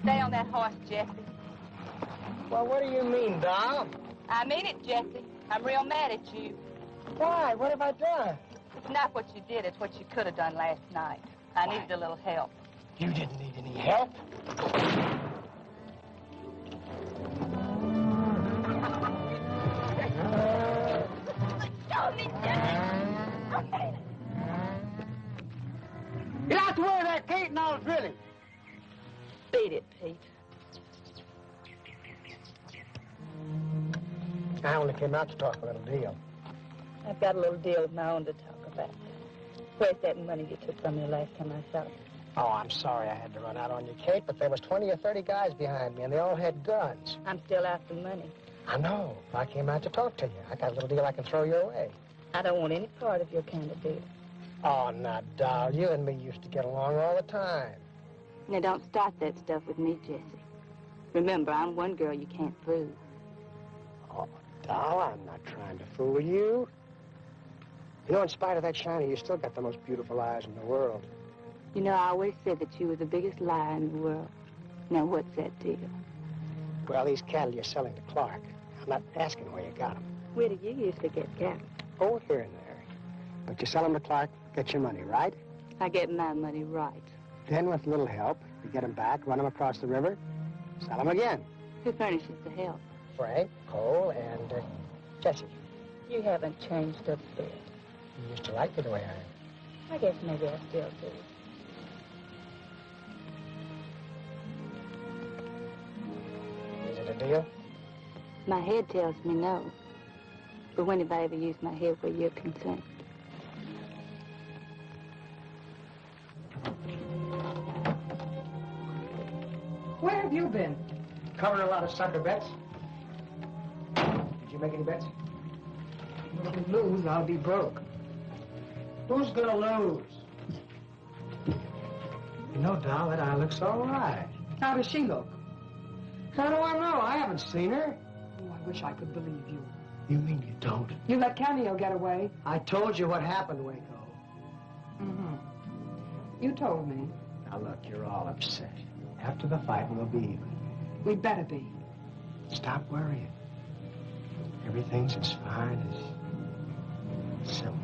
Stay on that horse, Jesse. Well, what do you mean, doll? I mean it, Jesse. I'm real mad at you. Why? What have I done? It's not what you did, it's what you could have done last night. I needed a little help. You didn't need any help. Stop me, Jesse! Get out the way of that gate and I'll drill him. Beat it, Pete. I only came out to talk a little deal. I've got a little deal of my own to talk about. Where's that money you took from me last time I saw you? Oh, I'm sorry I had to run out on you, Kate, but there was 20 or 30 guys behind me, and they all had guns. I'm still after money. I know. I came out to talk to you. I got a little deal I can throw your way. I don't want any part of your kind of deal. Oh, now, doll, you and me used to get along all the time. Now, don't start that stuff with me, Jesse. Remember, I'm one girl you can't fool. Oh, doll, I'm not trying to fool you. You know, in spite of that shiner, you still got the most beautiful eyes in the world. You know, I always said that you were the biggest liar in the world. Now, what's that deal? Well, these cattle you're selling to Clark. I'm not asking where you got them. Where did you usually get cattle? Oh, here and there. But you sell them to Clark, get your money, right? I get my money right. Then, with a little help, you get them back, run them across the river, sell them again. Who furnishes the help? Frank, Cole, and Jesse. You haven't changed a bit. You used to like me the way I am. I guess maybe I still do. Is it a deal? My head tells me no. But when have I ever used my head where you're concerned? Where have you been? Covering a lot of sucker bets. Did you make any bets? If you lose, I'll be broke. Who's gonna lose? You know, doll, that eye looks all right. How does she look? How do I know? I haven't seen her. Oh, I wish I could believe you. You mean you don't? You let Cameo get away. I told you what happened, Waco. Mm-hmm. You told me. Now, look, you're all upset. After the fight, we'll be even. We'd better be. Stop worrying. Everything's as fine as silk.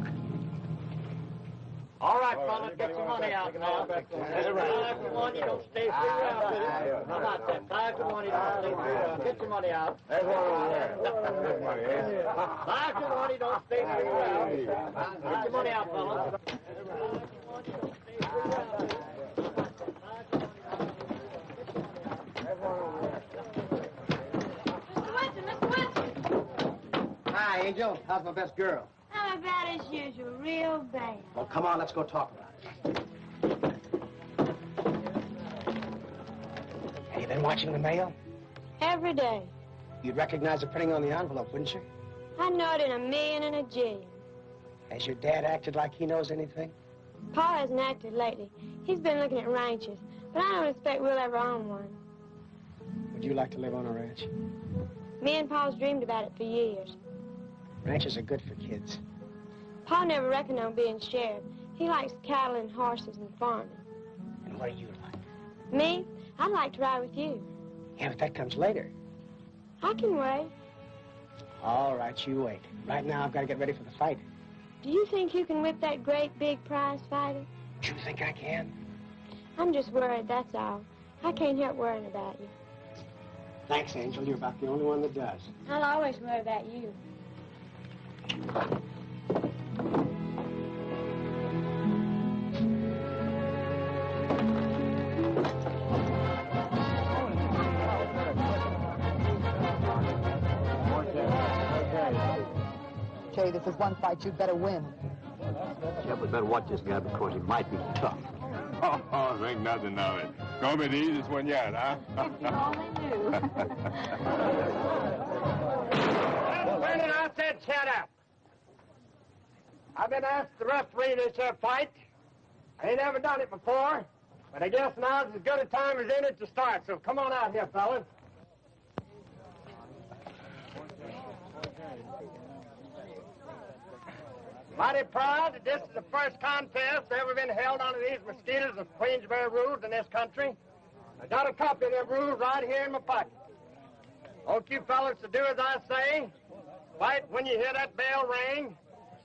All right, fellas, get some money out now. 5 to 1, you don't stay 3 rounds. How about that? 5 to 1, you don't stay 3 rounds. Get your money out. There's one over there. 5 to 1, you don't stay 3 rounds. Get your money out, fellas. Mr. Winston! Hi, Angel. How's my best girl? How bad as usual, real bad. Well, come on, let's go talk about it. Have you been watching the mail? Every day. You'd recognize the printing on the envelope, wouldn't you? I know it in a million and a jillion. Has your dad acted like he knows anything? Pa hasn't acted lately. He's been looking at ranches, but I don't expect we'll ever own one. Would you like to live on a ranch? Me and Pa's dreamed about it for years. Ranches are good for kids. Pa never reckoned on being sheriff. He likes cattle and horses and farming. And what do you like? Me? I'd like to ride with you. Yeah, but that comes later. I can wait. All right, you wait. Right now, I've got to get ready for the fight. Do you think you can whip that great big prize fighter? Do you think I can? I'm just worried, that's all. I can't help worrying about you. Thanks, Angel. You're about the only one that does. I'll always worry about you. Jay, this is one fight you'd better win. Jeff, we better watch this guy because he might be tough. Oh, think nothing of it. Gonna be the easiest one yet, huh? If you only knew. Brennan, I said shut up. I've been asked to referee this here fight. I ain't never done it before, but I guess now's as good a time as any to start, so come on out here, fellas. Mighty proud that this is the first contest ever been held under these mosquitoes of Queensbury rules in this country. I got a copy of them rules right here in my pocket. I want you fellas to do as I say. Fight when you hear that bell ring.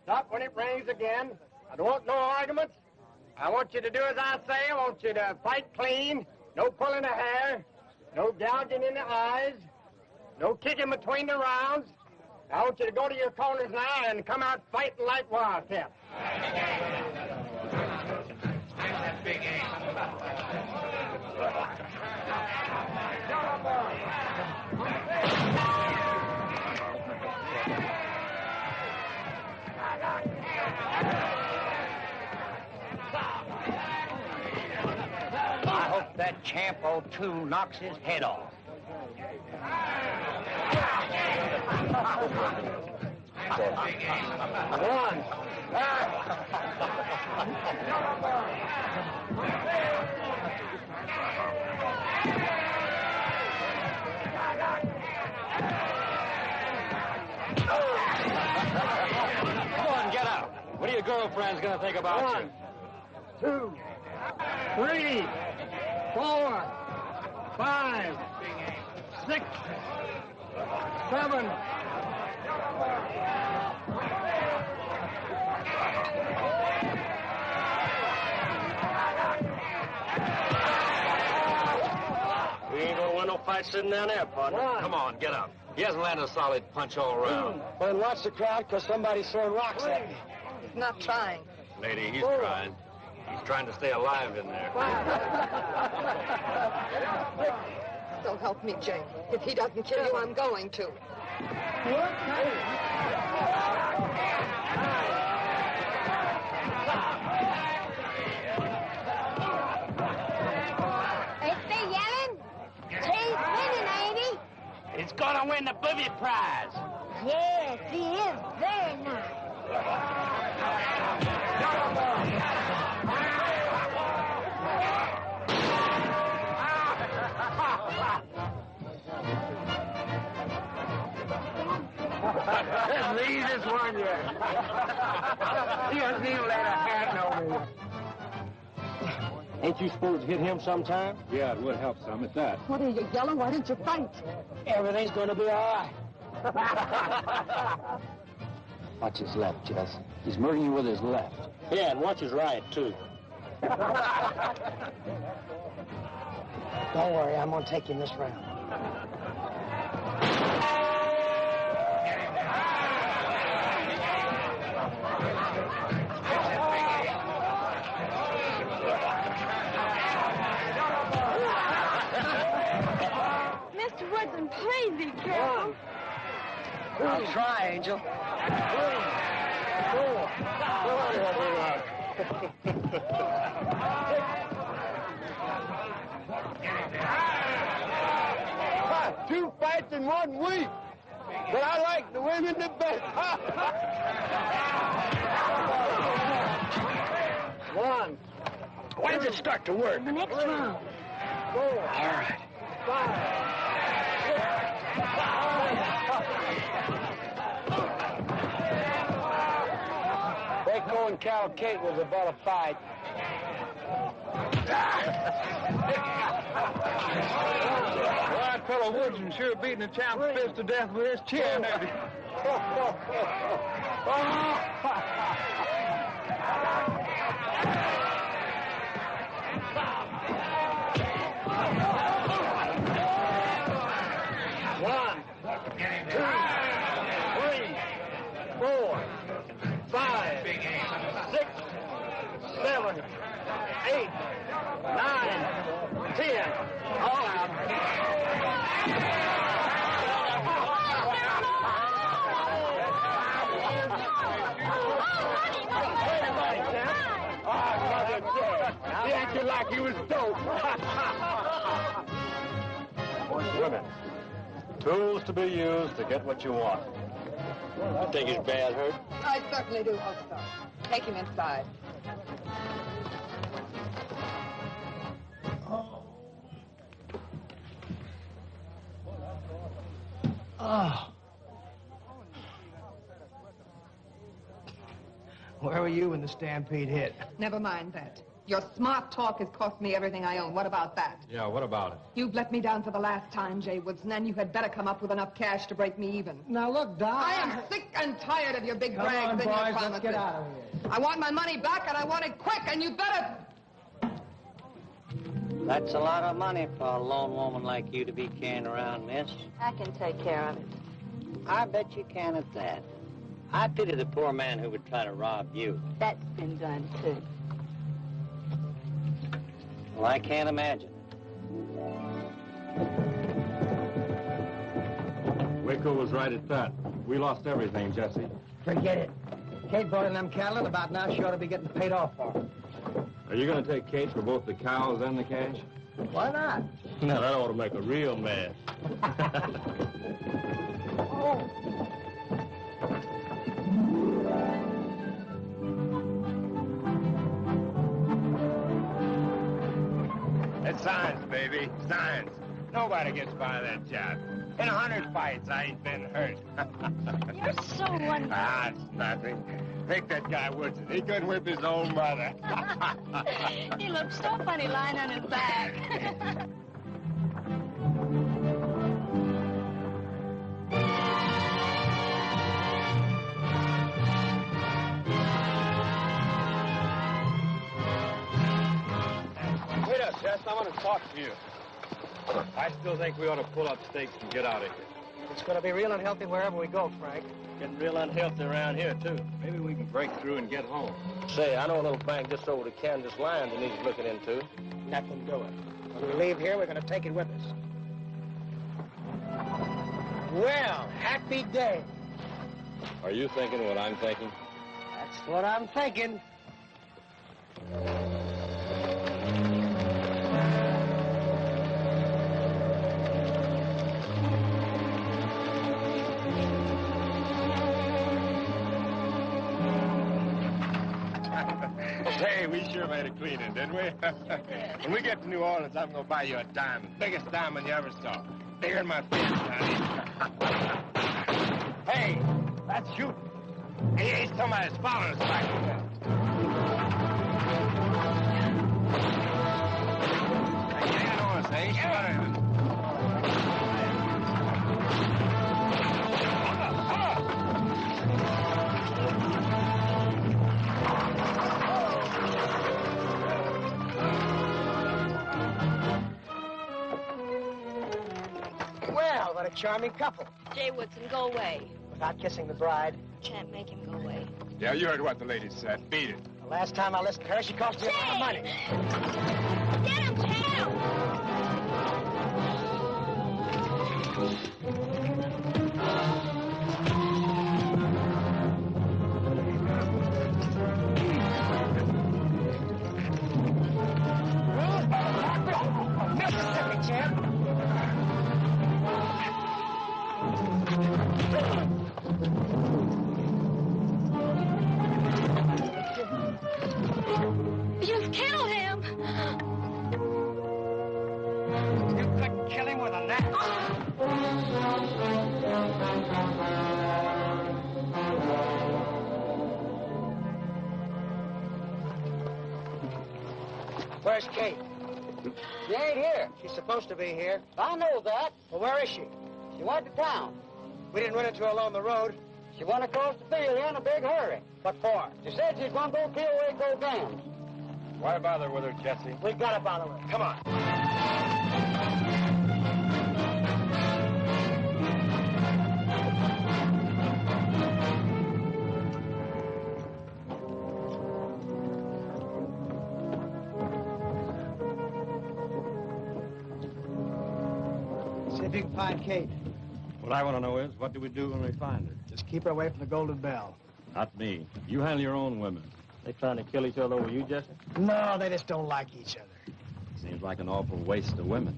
Stop when it rings again. I don't want no arguments. I want you to do as I say. I want you to fight clean. No pulling the hair. No gouging in the eyes. No kicking between the rounds. I want you to go to your corners now and come out fighting like wildcats. I hope that champ O2 knocks his head off. One. Come on, get out. What are your girlfriends going to think about you? 2, 3, 4, 5, 6, 7. We ain't gonna win no fight sitting down there, partner. Come on, get up. He hasn't landed a solid punch all around. Well, then watch the crowd, because somebody's throwing rocks at me. He's not trying. Lady, he's trying. He's trying to stay alive in there. So help me, Jay. If he doesn't kill you, I'm going to. They yelling? gonna win the booby prize. Yes, he is very nice. That's the easiest one yet. He doesn't even let a hat know me. Ain't you supposed to hit him sometime? Yeah, it would help some at that. What are you yelling? Why didn't you fight? Everything's gonna be all right. Watch his left, Jess. He's murdering you with his left. Yeah, and watch his right, too. Don't worry, I'm gonna take him this round. Mr. Woodson, please be careful. I'll try, Angel. 3, 4. 2 fights in 1 week. But I like the women the best. 1. When does it start to work? The next round. 4. All right. 5. Waco and Cal Kate was about a fight. Well, that fellow Woodson sure beating the champ's fist to death with his chin. One, 2, 3, 4, 5, 6, 7, 8, 9, 10. All out. He acted like he was dope. Women. Tools to be used to get what you want. You think he's bad hurt? I certainly do, Holster. Take him inside. Oh. Where were you when the stampede hit? Never mind that. Your smart talk has cost me everything I own. What about that? Yeah, what about it? You've let me down for the last time, Jay Woodson, and you had better come up with enough cash to break me even. Now look, Doc. I am sick and tired of your big brags and your promises. Let's get out of here. I want my money back, and I want it quick, and you better... That's a lot of money for a lone woman like you to be carrying around, miss. I can take care of it. I bet you can at that. I pity the poor man who would try to rob you. That's been done, too. Well, I can't imagine. Waco was right at that. We lost everything, Jesse. Forget it. Kate brought in them cattle, and about now she ought to be getting paid off for them. Are you going to take Kate for both the cows and the cash? Why not? No, that ought to make a real mess. Oh. It's science, baby. Science. Nobody gets by that job. In 100 fights, I ain't been hurt. You're so wonderful. Ah, it's nothing. Take that guy Woodson. He couldn't whip his own mother. He looks so funny lying on his back. Wait up, Jess. I want to talk to you. I still think we ought to pull up stakes and get out of here. It's going to be real unhealthy wherever we go, Frank. Getting real unhealthy around here, too. Maybe we can break through and get home. Say, I know a little bank just over the Kansas line that needs looking into. Nothing doing. When we leave here, we're going to take it with us. Well, happy day. Are you thinking what I'm thinking? That's what I'm thinking. we sure made a cleaning, didn't we? When we get to New Orleans, I'm gonna buy you a diamond. Biggest diamond you ever saw. Bigger than my fist, honey. Hey, that's shooting. Hey, somebody's following us back here. Hang on, say. Well, what a charming couple. Jay Woodson, go away. Without kissing the bride. Can't make him go away. Yeah, you heard what the lady said. Beat it. The last time I listened to her, she cost you a lot of money. Get him, Jay! Mississippi, champ. You've killed him! You couldn't kill him with a knife. Where's Kate? She ain't here. She's supposed to be here. I know that. Well, where is she? She went to town. We didn't run into her along the road. She went across the field in a big hurry. What for? She said she's going to go kill Waco Gans. Why bother with her, Jesse? We gotta bother her. Come on. See if you can find Kate. What I want to know is, what do we do when we find her? Just keep her away from the Golden Bell. Not me. You handle your own women. They trying to kill each other over you, Jesse? No, they just don't like each other. Seems like an awful waste of women.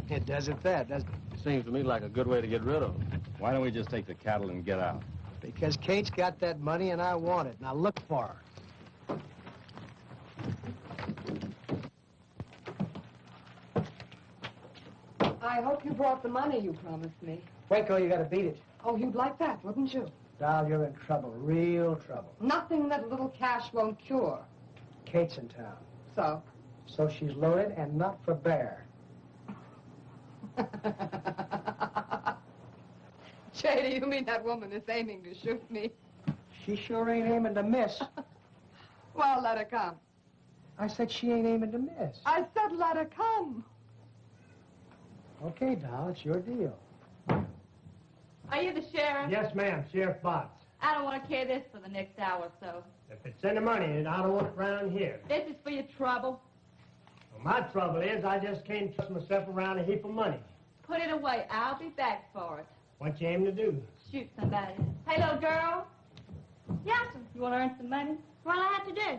It doesn't that, doesn't it? Seems to me like a good way to get rid of them. Why don't we just take the cattle and get out? Because Kate's got that money and I want it. Now look for her. I hope you brought the money you promised me. Waco, you gotta beat it. Oh, you'd like that, wouldn't you? Doll, you're in trouble, real trouble. Nothing that a little cash won't cure. Kate's in town. So? So she's loaded and not for bear. Jay, do you mean that woman is aiming to shoot me? She sure ain't aiming to miss. Well, let her come. I said she ain't aiming to miss. I said let her come. Okay, doll, it's your deal. Are you the sheriff? Yes, ma'am. Sheriff Botts. I don't want to carry this for the next hour or so. If it's any money, I don't want it around here. This is for your trouble. Well, my trouble is I just can't trust myself around a heap of money. Put it away. I'll be back for it. What you aim to do? Shoot somebody. Hey, little girl. Yes, sir. You want to earn some money? What'll I have to do?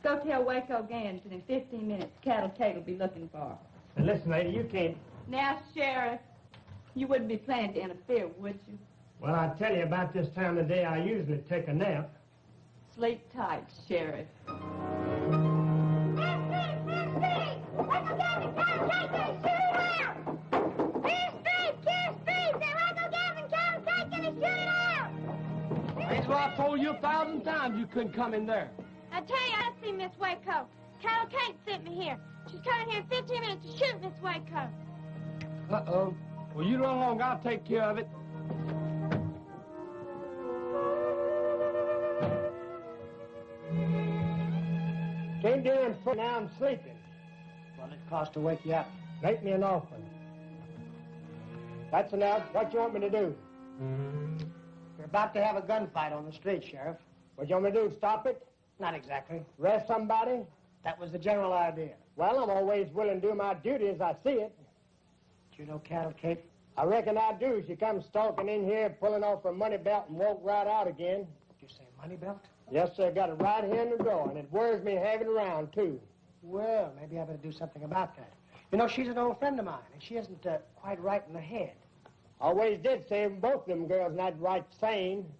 Go tell Waco Gans that in 15 minutes, Cattle Kate will be looking for her. And listen, lady, you can't... Now, Sheriff, you wouldn't be planning to interfere, would you? Well, I tell you, about this time of day, I usually take a nap. Sleep tight, Sheriff. That's why I told you 1,000 times you couldn't come in there. I tell you, I see Miss Waco. Cattle Kate sent me here. She's coming here in 15 minutes to shoot Miss Waco. Uh-oh. Well, you run along. I'll take care of it. Came down for now I'm sleeping. Well, it cost to wake you up. Make me an offer. That's enough. What you want me to do? You're about to have a gunfight on the street, Sheriff. What you want me to do, stop it? Not exactly. Arrest somebody? That was the general idea. Well, I'm always willing to do my duty as I see it. Do you know Cattle Kate? I reckon I do. She comes stalking in here, pulling off her money belt and walk right out again. You say money belt? Yes, sir. Got it right here in the drawer, and it worries me having it around, too. Well, maybe I better do something about that. You know, she's an old friend of mine, and she isn't quite right in the head. Always did say both of them girls not right sane.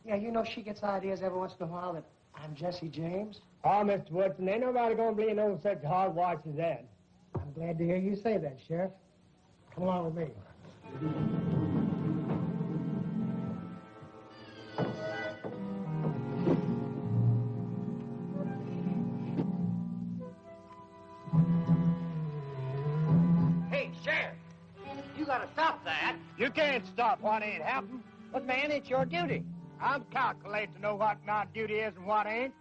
Yeah, you know, she gets ideas every once in a while that I'm Jesse James. Oh, Mr. Woodson, ain't nobody gonna be no such hogwash as that. I'm glad to hear you say that, Sheriff. Come along with me. Hey, Sheriff, you gotta stop that. You can't stop what ain't happened. But, man, it's your duty. I'm calculated to know what my duty is and what ain't.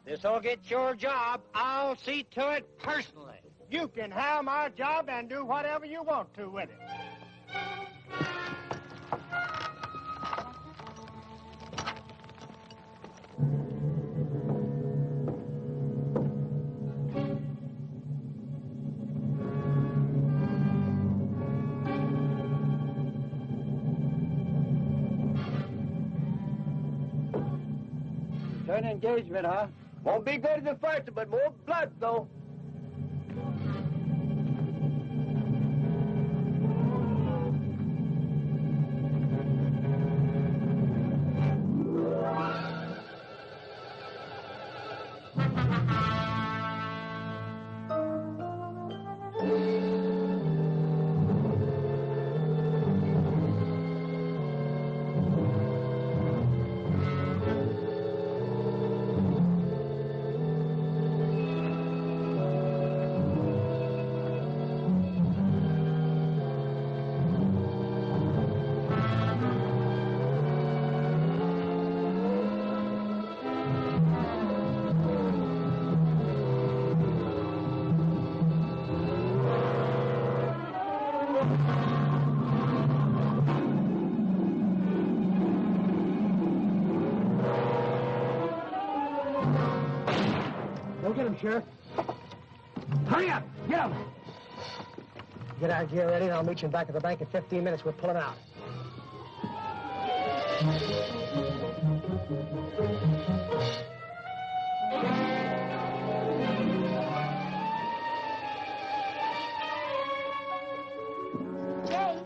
This'll get your job. I'll see to it personally. You can have my job and do whatever you want to with it. Turn engagement, huh? Won't be good as the first, but more blood, though. Go get him, Sheriff. Hurry up! Get him! Get our gear ready, and I'll meet you back at the bank in 15 minutes. We're pulling out. Jay,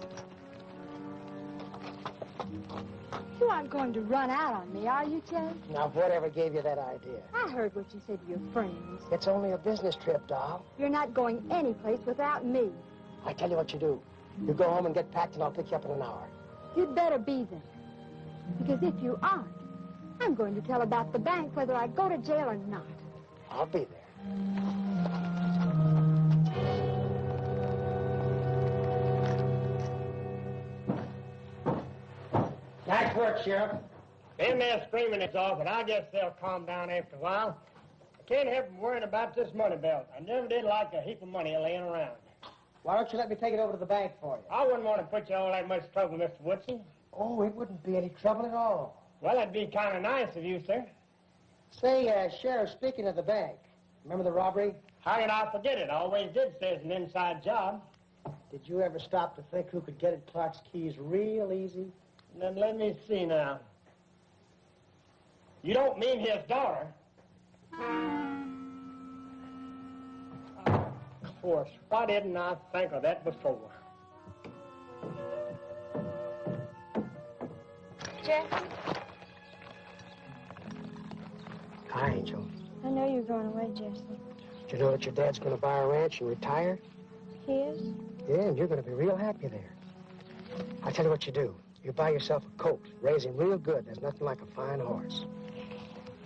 you aren't going to run out on me, are you, Jay? Now, whatever gave you that idea? I heard what you said to your friends. It's only a business trip, doll. You're not going anyplace without me. I tell you what you do. You go home and get packed, and I'll pick you up in an hour. You'd better be there. Because if you aren't, I'm going to tell about the bank whether I go to jail or not. I'll be there. Nice work, Sheriff. Them there screaming is off, but I guess they'll calm down after a while. I can't help from worrying about this money belt. I never did like a heap of money laying around. Why don't you let me take it over to the bank for you? I wouldn't want to put you all that much trouble, Mr. Woodson. Oh, it wouldn't be any trouble at all. Well, that'd be kind of nice of you, sir. Say, Sheriff, speaking of the bank, remember the robbery? How can I forget it? I always did say it's an inside job. Did you ever stop to think who could get at Clark's keys real easy? Then let me see now. You don't mean his daughter? Of course. Why didn't I think of that before? Jesse, Hi, Angel. I know you're going away, Jesse. Did you know that your dad's going to buy a ranch and retire? He is? Yeah, and you're going to be real happy there. I'll tell you what you do. You buy yourself a colt, raise him real good. There's nothing like a fine horse.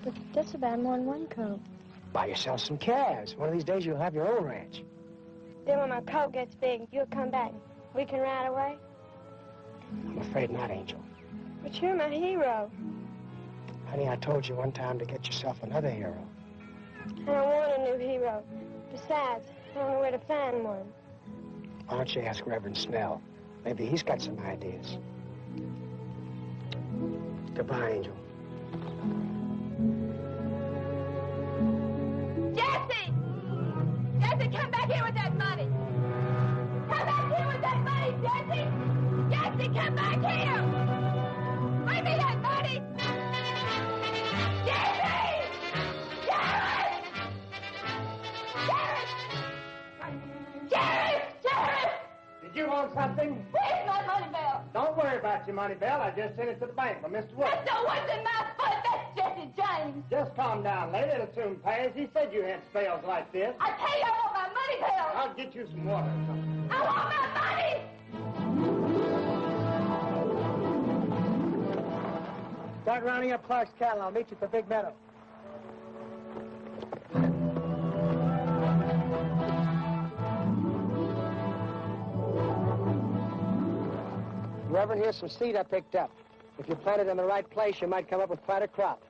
But that's about more than one coat. Buy yourself some calves. One of these days you'll have your own ranch. Then when my coat gets big, you'll come back. We can ride away? I'm afraid not, Angel. But you're my hero. Honey, I told you one time to get yourself another hero. I don't want a new hero. Besides, I don't know where to find one. Why don't you ask Reverend Snell? Maybe he's got some ideas. Goodbye, Angel. Jesse! Jesse, come back here with that money! Come back here with that money, Jesse! Jesse, come back here! Bring me that money! Jesse! Sheriff! Sheriff! Sheriff! Sheriff! Did you want something? Where's my money belt? Don't worry about your money belt. I just sent it to the bank for Mr. Woodson. That's the what's in my foot. That's Jesse's Jesse James. Just calm down, lady. It'll soon pass. He said you had spells like this. I tell you, I want my money back. I'll get you some water or something. I want my money. Start rounding up Clark's cattle. I'll meet you at the big meadow. You ever hear some seed I picked up? If you plant it in the right place, you might come up with quite a crop.